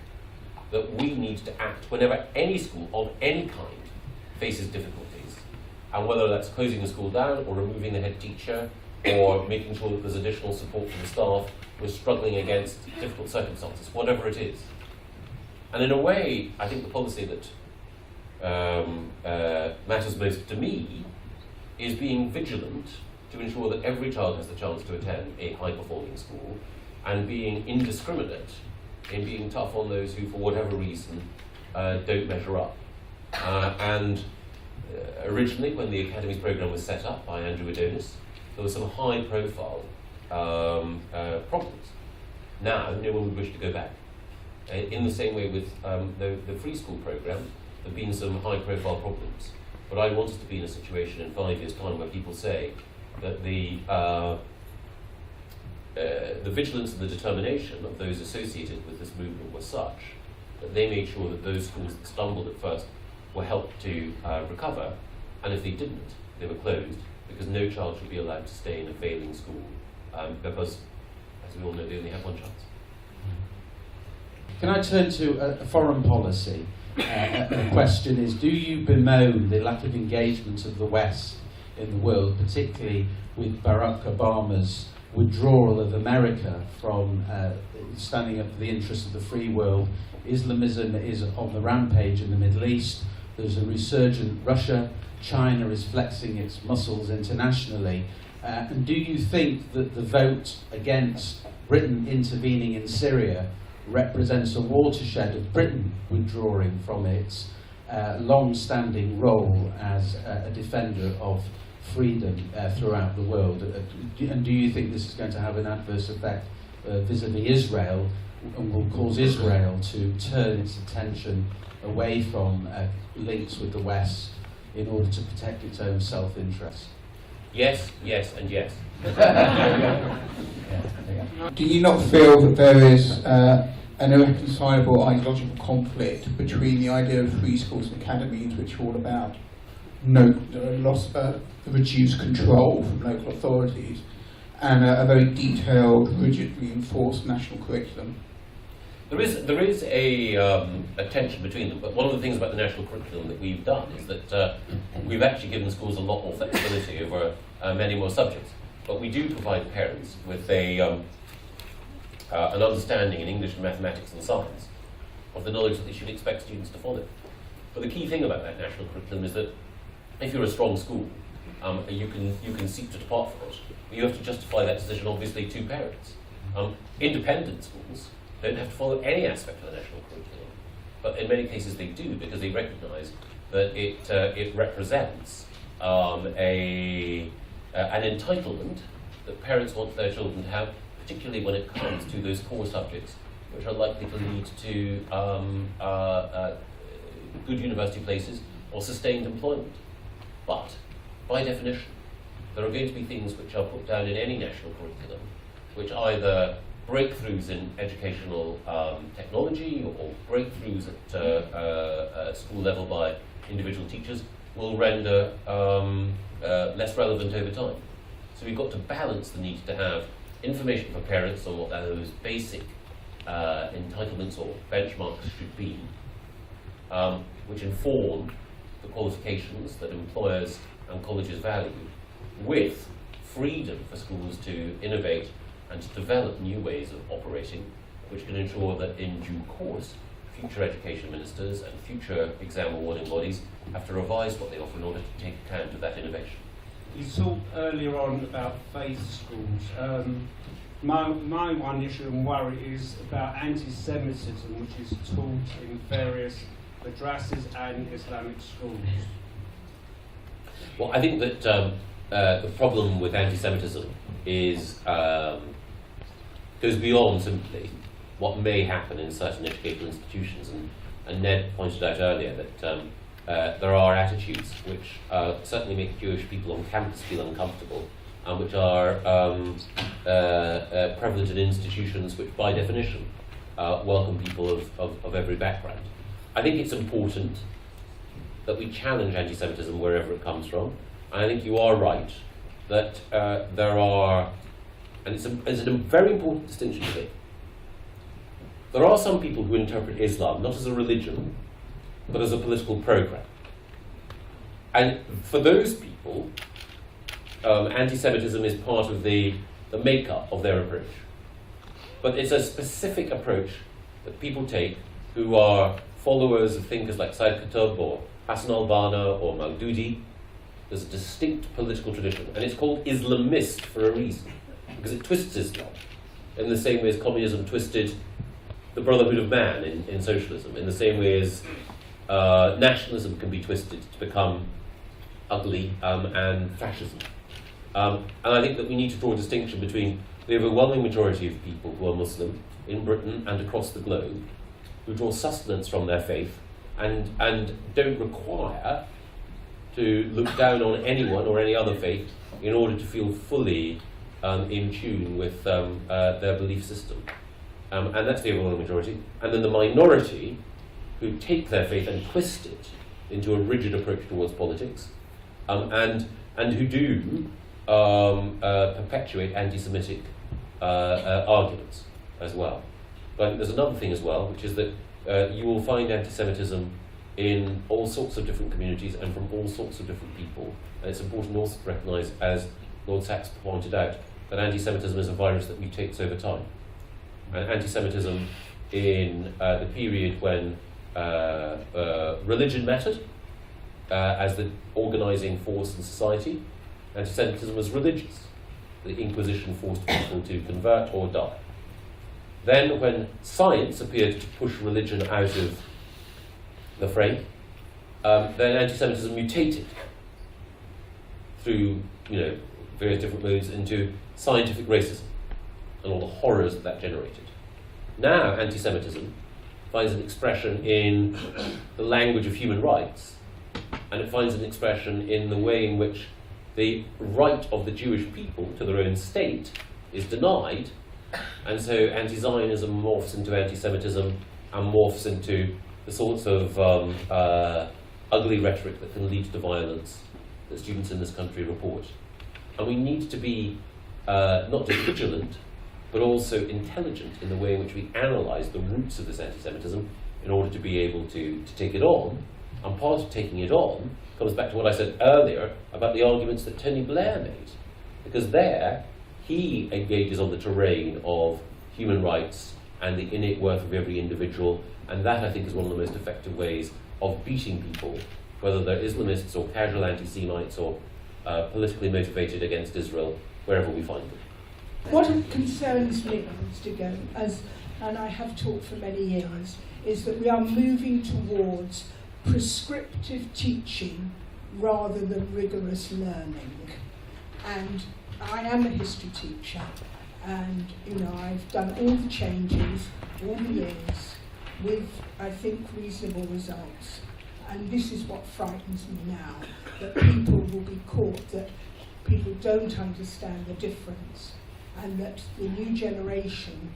that we need to act whenever any school of any kind faces difficulties, and whether that's closing the school down or removing the head teacher or making sure that there's additional support for the staff who are struggling against difficult circumstances, whatever it is. And in a way, I think the policy that matters most to me is being vigilant to ensure that every child has the chance to attend a high-performing school, and being indiscriminate in being tough on those who, for whatever reason, don't measure up. Originally, when the Academies programme was set up by Andrew Adonis, there were some high-profile problems. Now, no one would wish to go back. In the same way with the free school programme, there have been some high-profile problems. But I want us to be in a situation in 5 years' time where people say that the vigilance and the determination of those associated with this movement were such that they made sure that those schools that stumbled at first were helped to recover, and if they didn't, they were closed, because no child should be allowed to stay in a failing school, because, as we all know, they only have one chance. Can I turn to a foreign policy? The question is, do you bemoan the lack of engagement of the West in the world, particularly with Barack Obama's withdrawal of America from standing up for the interests of the free world? Islamism is on the rampage in the Middle East. There's a resurgent Russia. China is flexing its muscles internationally. And do you think that the vote against Britain intervening in Syria represents a watershed of Britain withdrawing from its long-standing role as a defender of freedom throughout the world? And do you think this is going to have an adverse effect vis-à-vis Israel, and will cause Israel to turn its attention away from links with the West in order to protect its own self-interest? Yes, yes, and yes. Do you not feel that there is an irreconcilable ideological conflict between the idea of free schools and academies, which are all about reduced control from local authorities, and a very detailed, rigidly enforced national curriculum? There is a tension between them, but one of the things about the national curriculum that we've done is that we've actually given schools a lot more flexibility over many more subjects. But we do provide parents with an understanding in English and mathematics and science of the knowledge that they should expect students to follow. But the key thing about that national curriculum is that if you're a strong school, you can seek to depart from it, but you have to justify that decision obviously to parents. Independent schools don't have to follow any aspect of the national curriculum. But in many cases they do, because they recognise that it represents an entitlement that parents want their children to have, particularly when it comes to those core subjects which are likely to lead to good university places or sustained employment. But, by definition, there are going to be things which are put down in any national curriculum which either breakthroughs in educational technology or breakthroughs at school level by individual teachers will render less relevant over time. So we've got to balance the need to have information for parents on what those basic entitlements or benchmarks should be, which inform the qualifications that employers and colleges value, with freedom for schools to innovate and to develop new ways of operating, which can ensure that in due course future education ministers and future exam awarding bodies have to revise what they offer in order to take account of that innovation. You talked earlier on about faith schools. My one issue and worry is about anti-Semitism, which is taught in various madrasas and Islamic schools. Well, I think that the problem with anti-Semitism is goes beyond simply what may happen in certain educational institutions, and Ned pointed out earlier that there are attitudes which certainly make Jewish people on campus feel uncomfortable, and which are prevalent in institutions which, by definition, welcome people of every background. I think it's important that we challenge anti-Semitism wherever it comes from, and I think you are right that there are, and it's a very important distinction to make. There are some people who interpret Islam not as a religion, but as a political program. And for those people, anti-Semitism is part of the makeup of their approach. But it's a specific approach that people take who are followers of thinkers like Said Qutb or Hassan al-Banna or Maududi. There's a distinct political tradition, and it's called Islamist for a reason, because it twists Islam in the same way as communism twisted the brotherhood of man in socialism, in the same way as nationalism can be twisted to become ugly, and fascism. And I think that we need to draw a distinction between the overwhelming majority of people who are Muslim in Britain and across the globe, who draw sustenance from their faith and don't require to look down on anyone or any other faith in order to feel fully in tune with their belief system. And that's the overwhelming majority. And then the minority who take their faith and twist it into a rigid approach towards politics, and who do perpetuate anti-Semitic arguments as well. But there's another thing as well, which is that you will find anti-Semitism in all sorts of different communities and from all sorts of different people. And it's important also to recognise, as Lord Sachs pointed out, that anti-Semitism is a virus that mutates over time. And anti-Semitism in the period when religion mattered as the organising force in society, anti-Semitism was religious. The Inquisition forced people to convert or die. Then when science appeared to push religion out of the fray, then anti-Semitism mutated through various different modes into scientific racism and all the horrors that generated. Now anti-Semitism finds an expression in the language of human rights, and it finds an expression in the way in which the right of the Jewish people to their own state is denied, and so anti-Zionism morphs into anti-Semitism and morphs into the sorts of ugly rhetoric that can lead to violence that students in this country report. And we need to be not just vigilant, but also intelligent in the way in which we analyse the roots of this anti-Semitism in order to be able to take it on. And part of taking it on comes back to what I said earlier about the arguments that Tony Blair made. Because there, he engages on the terrain of human rights and the innate worth of every individual, and that, I think, is one of the most effective ways of beating people, whether they're Islamists or casual anti-Semites or politically motivated against Israel, wherever we find them. What concerns me, Mr. Gove, and I have taught for many years, is that we are moving towards prescriptive teaching rather than rigorous learning. And I am a history teacher, and I've done all the changes, all the years, with, I think, reasonable results. And this is what frightens me now, that people will be caught, that people don't understand the difference, and that the new generation,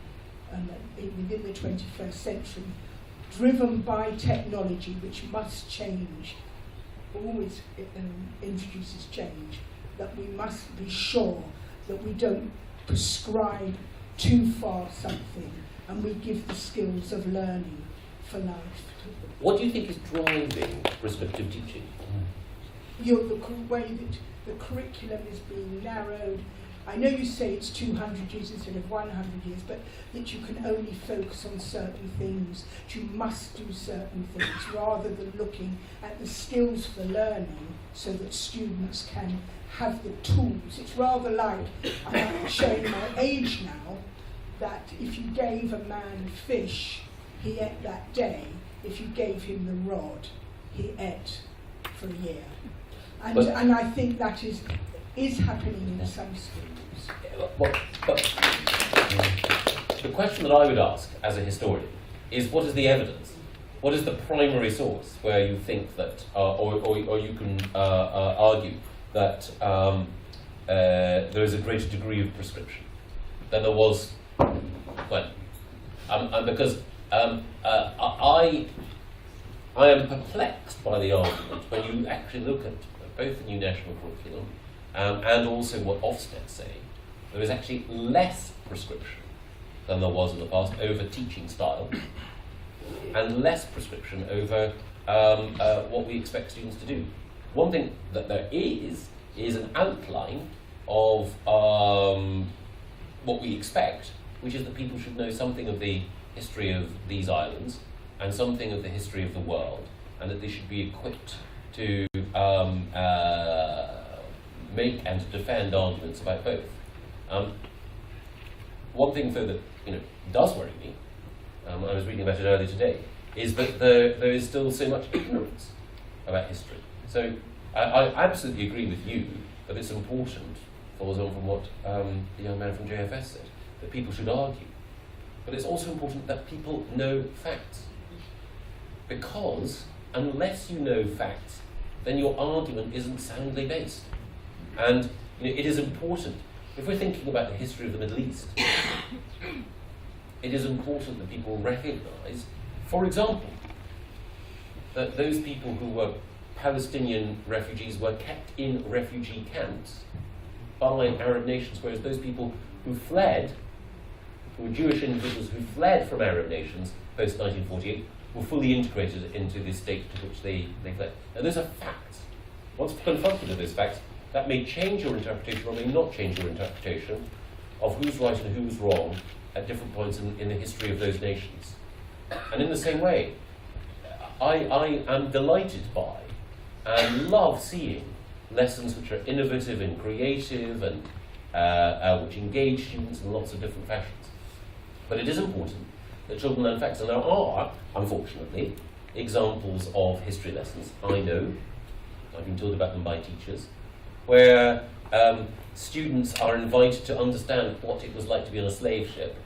within the 21st century, driven by technology, which must change, always introduces change, that we must be sure that we don't prescribe too far something, and we give the skills of learning for life. What do you think is driving prescriptive teaching? The way that the curriculum is being narrowed. I know you say it's 200 years instead of 100 years, but that you can only focus on certain things, that you must do certain things, rather than looking at the skills for learning so that students can have the tools. It's rather like, I'm showing my age now, that if you gave a man fish, he ate that day. If you gave him the rod, he ate for a year. And I think that is happening in some schools. But the question that I would ask as a historian is, what is the evidence? What is the primary source where you think that, or you can argue that there is a greater degree of prescription than there was when? Because I am perplexed by the argument when you actually look at both the new national curriculum and also what Ofsted say. There is actually less prescription than there was in the past over teaching style, and less prescription over what we expect students to do. One thing that there is an outline of what we expect, which is that people should know something of the history of these islands and something of the history of the world, and that they should be equipped to make and to defend arguments about both. One thing, though, that does worry me, I was reading about it earlier today, is that there is still so much ignorance about history. So I absolutely agree with you that it's important, follows on from what the young man from JFS said, that people should argue. But it's also important that people know facts. Because unless you know facts, then your argument isn't soundly based. And it is important, if we're thinking about the history of the Middle East, it is important that people recognise, for example, that those people who were Palestinian refugees were kept in refugee camps by Arab nations, whereas those people who fled, who were Jewish individuals who fled from Arab nations post-1948, were fully integrated into the state to which they fled. And those are facts. Once confronted with those facts, that may change your interpretation or may not change your interpretation of who's right and who's wrong at different points in the history of those nations. And in the same way, I am delighted by and love seeing lessons which are innovative and creative and which engage students in lots of different fashions. But it is important that children learn facts, and there are, unfortunately, examples of history lessons. I know, I've been told about them by teachers, where students are invited to understand what it was like to be on a slave ship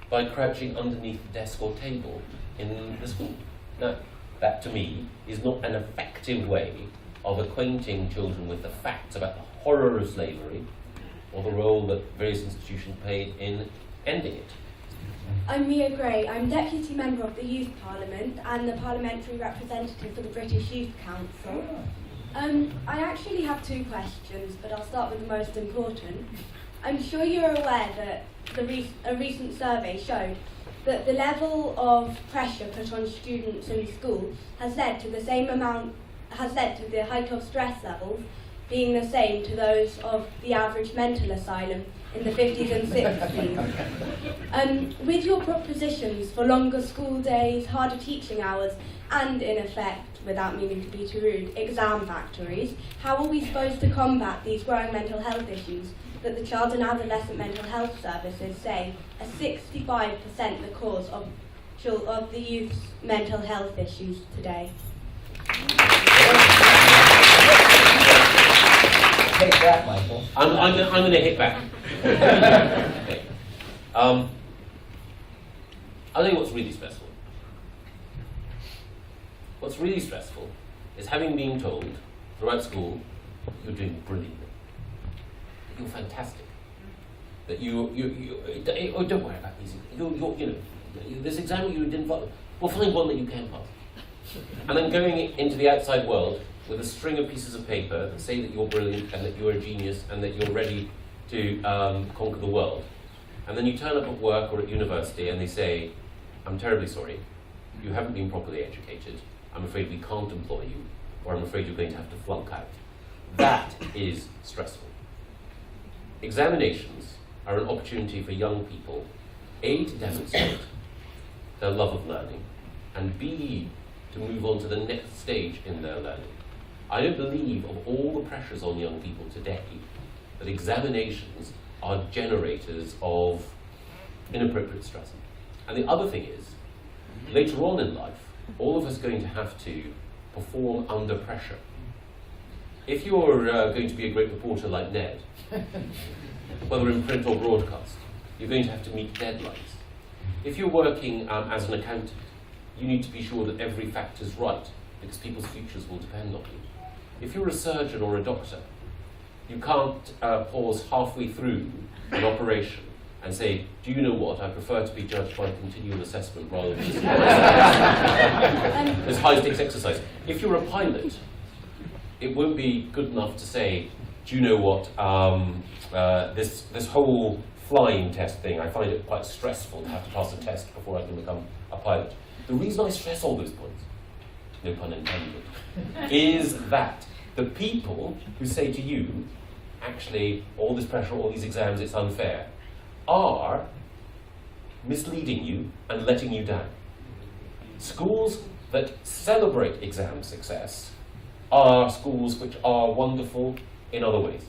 by crouching underneath the desk or table in the school. Now, that to me is not an effective way of acquainting children with the facts about the horror of slavery or the role that various institutions played in ending it. I'm Mia Gray. I'm Deputy Member of the Youth Parliament and the Parliamentary Representative for the British Youth Council. I actually have two questions, but I'll start with the most important. I'm sure you're aware that a recent survey showed that the level of pressure put on students in school has led to the height of stress levels being the same to those of the average mental asylum in the 50s and 60s. With your propositions for longer school days, harder teaching hours, and in effect, without meaning to be too rude, exam factories, how are we supposed to combat these growing mental health issues that the Child and Adolescent Mental Health Services say are 65% the cause of the youth's mental health issues today. Take that, Michael. I'm going to hit back. Okay. I'll tell you what's really stressful. What's really stressful is having been told throughout school you're doing brilliantly, you're fantastic, that oh, don't worry about these. This exam you didn't follow. Well, find one that you can pass. And then going into the outside world with a string of pieces of paper that say that you're brilliant and that you're a genius and that you're ready to conquer the world. And then you turn up at work or at university and they say, I'm terribly sorry, you haven't been properly educated, I'm afraid we can't employ you, or I'm afraid you're going to have to flunk out. That is stressful. Examinations are an opportunity for young people, A, to demonstrate their love of learning, and B, to move on to the next stage in their learning. I don't believe, of all the pressures on young people today, that examinations are generators of inappropriate stress. And the other thing is, later on in life, all of us are going to have to perform under pressure. If you're going to be a great reporter like Ned, whether in print or broadcast, you're going to have to meet deadlines. If you're working as an accountant, you need to be sure that every fact is right, because people's futures will depend on you. If you're a surgeon or a doctor, you can't pause halfway through an operation and say, do you know what, I prefer to be judged by continual assessment rather than this high-stakes exercise. If you're a pilot, it won't be good enough to say, do you know what, this whole flying test thing, I find it quite stressful to have to pass a test before I can become a pilot. The reason I stress all those points, no pun intended, is that the people who say to you, actually, all this pressure, all these exams, it's unfair, are misleading you and letting you down. Schools that celebrate exam success are schools which are wonderful in other ways.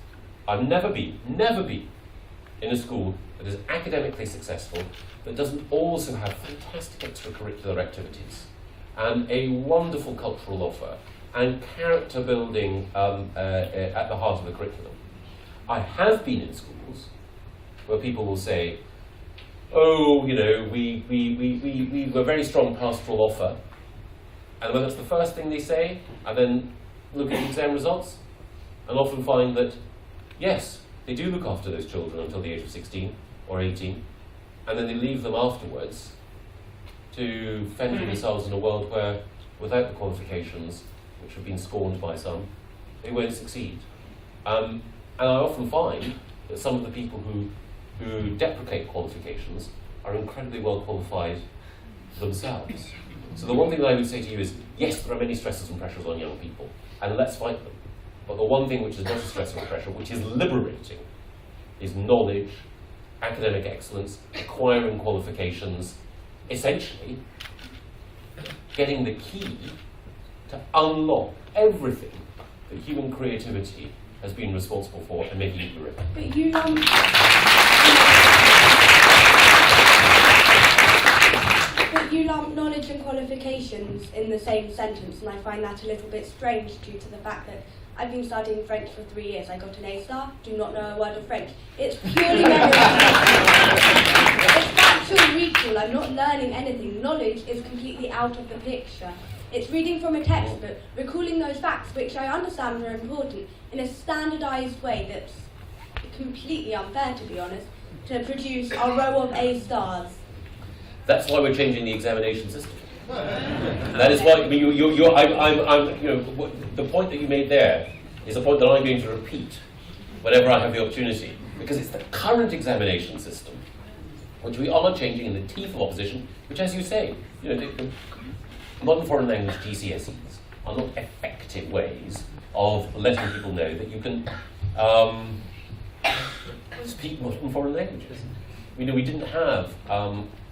I've never been in a school that is academically successful that doesn't also have fantastic extracurricular activities and a wonderful cultural offer and character building at the heart of the curriculum. I have been in schools where people will say, oh, you know, we were very strong pastoral offer, and when that's the first thing they say, I then look at the exam results and often find that, yes, they do look after those children until the age of 16 or 18, and then they leave them afterwards to fend for themselves in a world where, without the qualifications, which have been scorned by some, they won't succeed. And I often find that some of the people who deprecate qualifications are incredibly well qualified themselves. So the one thing that I would say to you is, yes, there are many stresses and pressures on young people, and let's fight them. But the one thing which is not a stress or a pressure, which is liberating, is knowledge, academic excellence, acquiring qualifications, essentially getting the key to unlock everything that human creativity has been responsible for and making it great. But you lump knowledge and qualifications in the same sentence, and I find that a little bit strange due to the fact that I've been studying French for 3 years. I got an A star, do not know a word of French. It's purely it's factual recall. I'm not learning anything. Knowledge is completely out of the picture. It's reading from a textbook, recalling those facts, which I understand are important, in a standardised way that's completely unfair, to be honest, to produce a row of A stars. That's why we're changing the examination system. That is why, I mean, the point that you made there is a point that I'm going to repeat whenever I have the opportunity, because it's the current examination system which we are changing in the teeth of opposition, which, as you say, the modern foreign language GCSEs are not effective ways of letting people know that you can speak modern foreign languages. We didn't have.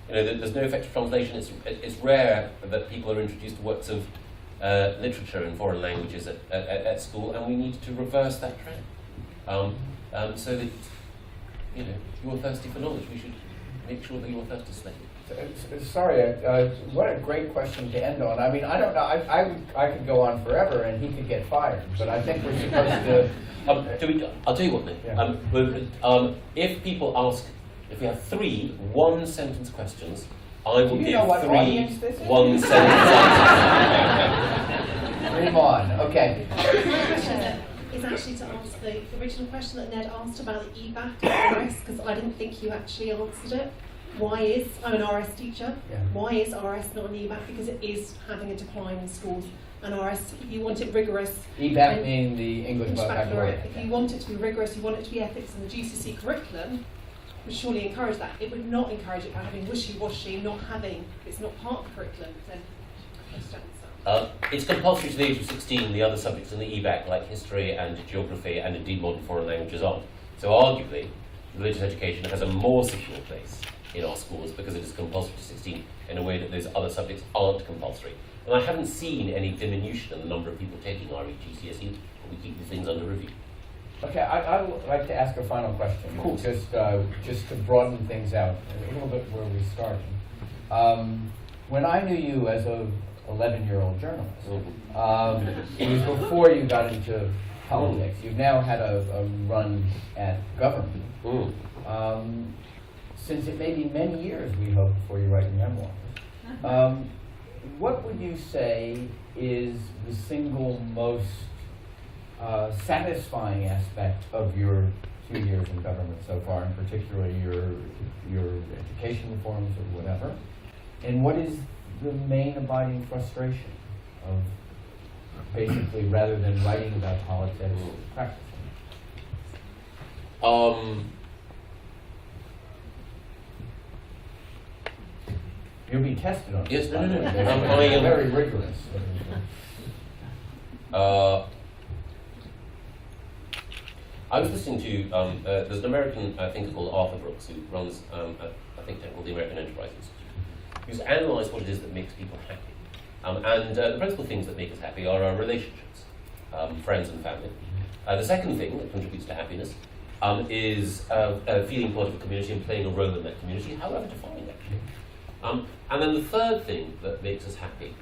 There's no effective translation. It's rare that people are introduced to works of literature in foreign languages at school, and we need to reverse that trend. So that you're thirsty for knowledge. We should make sure that your thirst is slaked. Sorry, what a great question to end on. I mean, I don't know. I could go on forever, and he could get fired. But I think we're supposed to. I'll tell you what, Nick. Yeah. If people ask, if we have 3 one-sentence questions, I will Do you give know what 3 audience this is? one-sentence answers. Dream on. Okay. Is actually to answer the original question that Ned asked about the EBAC and RS, because I didn't think you actually answered it. I'm an RS teacher. Yeah. Why is RS not an EBAC? Because it is having a decline in schools. And RS, if you want it rigorous, EBAC meaning the English vocabulary. if you want it to be rigorous, you want it to be ethics in the GCSE curriculum, would surely encourage that. It would not encourage it by having wishy-washy, it's not part of the curriculum. Then it's compulsory to the age of 16. The other subjects in the EBAC, like history and geography and indeed modern foreign languages, aren't. So arguably, religious education has a more secure place in our schools because it is compulsory to 16 in a way that those other subjects aren't compulsory. And I haven't seen any diminution in the number of people taking RE GCSE, but we keep these things under review. Okay, I would like to ask a final question. Of course. Just to broaden things out a little bit where we started. When I knew you as a 11-year-old journalist, it was before you got into politics. You've now had a run at government. Since it may be many years, we hope, before you write your memoir. What would you say is the single most satisfying aspect of your 2 years in government so far, and particularly your education reforms or whatever? And what is the main abiding frustration of basically, rather than writing about politics, practicing? You'll be tested on this. Yes, no. They're very rigorous. I was listening to, there's an American thinker called Arthur Brooks who runs a think tank called the American Enterprise Institute, who's analysed what it is that makes people happy. And the principal things that make us happy are our relationships, friends and family. The second thing that contributes to happiness is feeling part of a community and playing a role in that community, however defined actually. And then the third thing that makes us happy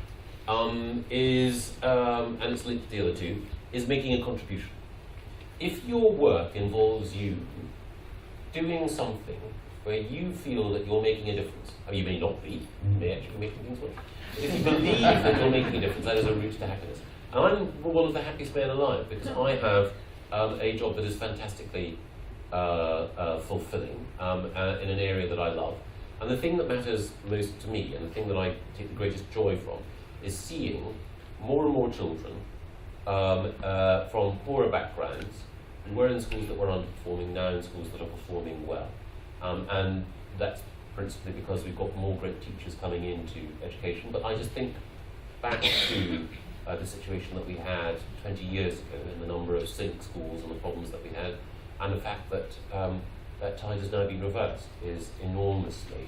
is, and it's linked to the other two, is making a contribution. If your work involves you doing something where you feel that you're making a difference, I mean, you may not be, you may actually be making things worse, but if you believe that you're making a difference, that is a route to happiness. And I'm one of the happiest men alive because I have a job that is fantastically fulfilling in an area that I love. And the thing that matters most to me, and the thing that I take the greatest joy from, is seeing more and more children from poorer backgrounds who were in schools that were underperforming, now in schools that are performing well. And that's principally because we've got more great teachers coming into education. But I just think back to the situation that we had 20 years ago and the number of sink schools and the problems that we had, and the fact that that tide has now been reversed is enormously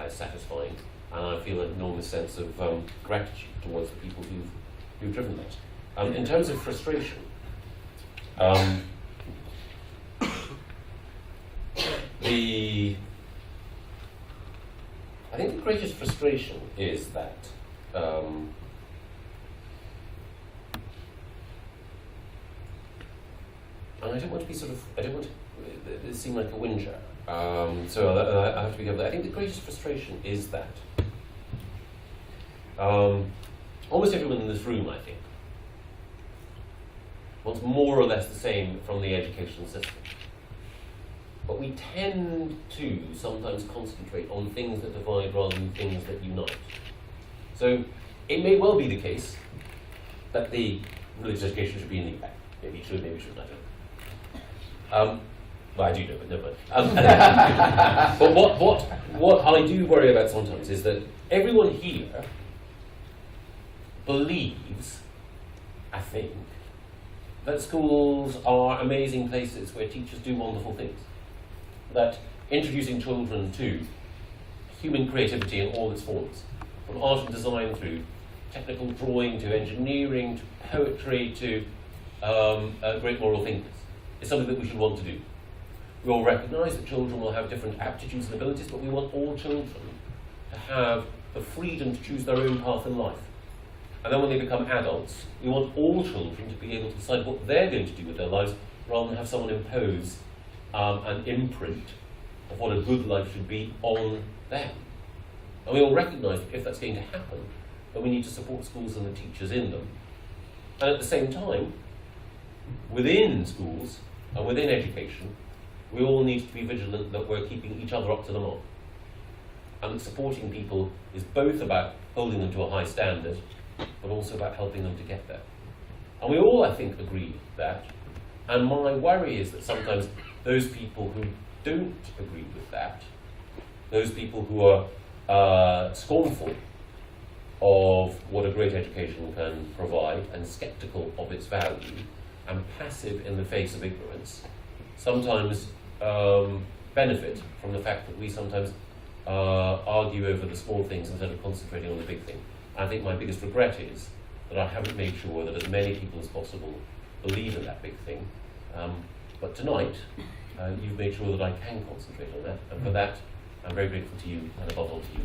satisfying, and I feel an enormous sense of gratitude towards the people who've driven that. In terms of frustration, I think the greatest frustration is that and I don't want to seem like a whinger, so I have to be careful. I think the greatest frustration is that almost everyone in this room, I think, wants more or less the same from the education system. But we tend to sometimes concentrate on things that divide rather than things that unite. So it may well be the case that the religious education should be in the back. Maybe it should, maybe it shouldn't, I don't know. Well, I do know, but never mind. But what I do worry about sometimes is that everyone here believes, I think, that schools are amazing places where teachers do wonderful things. That introducing children to human creativity in all its forms, from art and design through technical drawing to engineering to poetry to great moral thinkers, is something that we should want to do. We all recognise that children will have different aptitudes and abilities, but we want all children to have the freedom to choose their own path in life. And then when they become adults, we want all children to be able to decide what they're going to do with their lives, rather than have someone impose an imprint of what a good life should be on them. And we all recognise that if that's going to happen, then we need to support schools and the teachers in them. And at the same time, within schools and within education, we all need to be vigilant that we're keeping each other up to the mark. And that supporting people is both about holding them to a high standard, but also about helping them to get there. And we all, I think, agree with that. And my worry is that sometimes those people who don't agree with that, those people who are scornful of what a great education can provide and sceptical of its value and passive in the face of ignorance, sometimes benefit from the fact that we sometimes argue over the small things instead of concentrating on the big thing. I think my biggest regret is that I haven't made sure that as many people as possible believe in that big thing. But tonight, you've made sure that I can concentrate on that, and for that, I'm very grateful to you, and above all to you.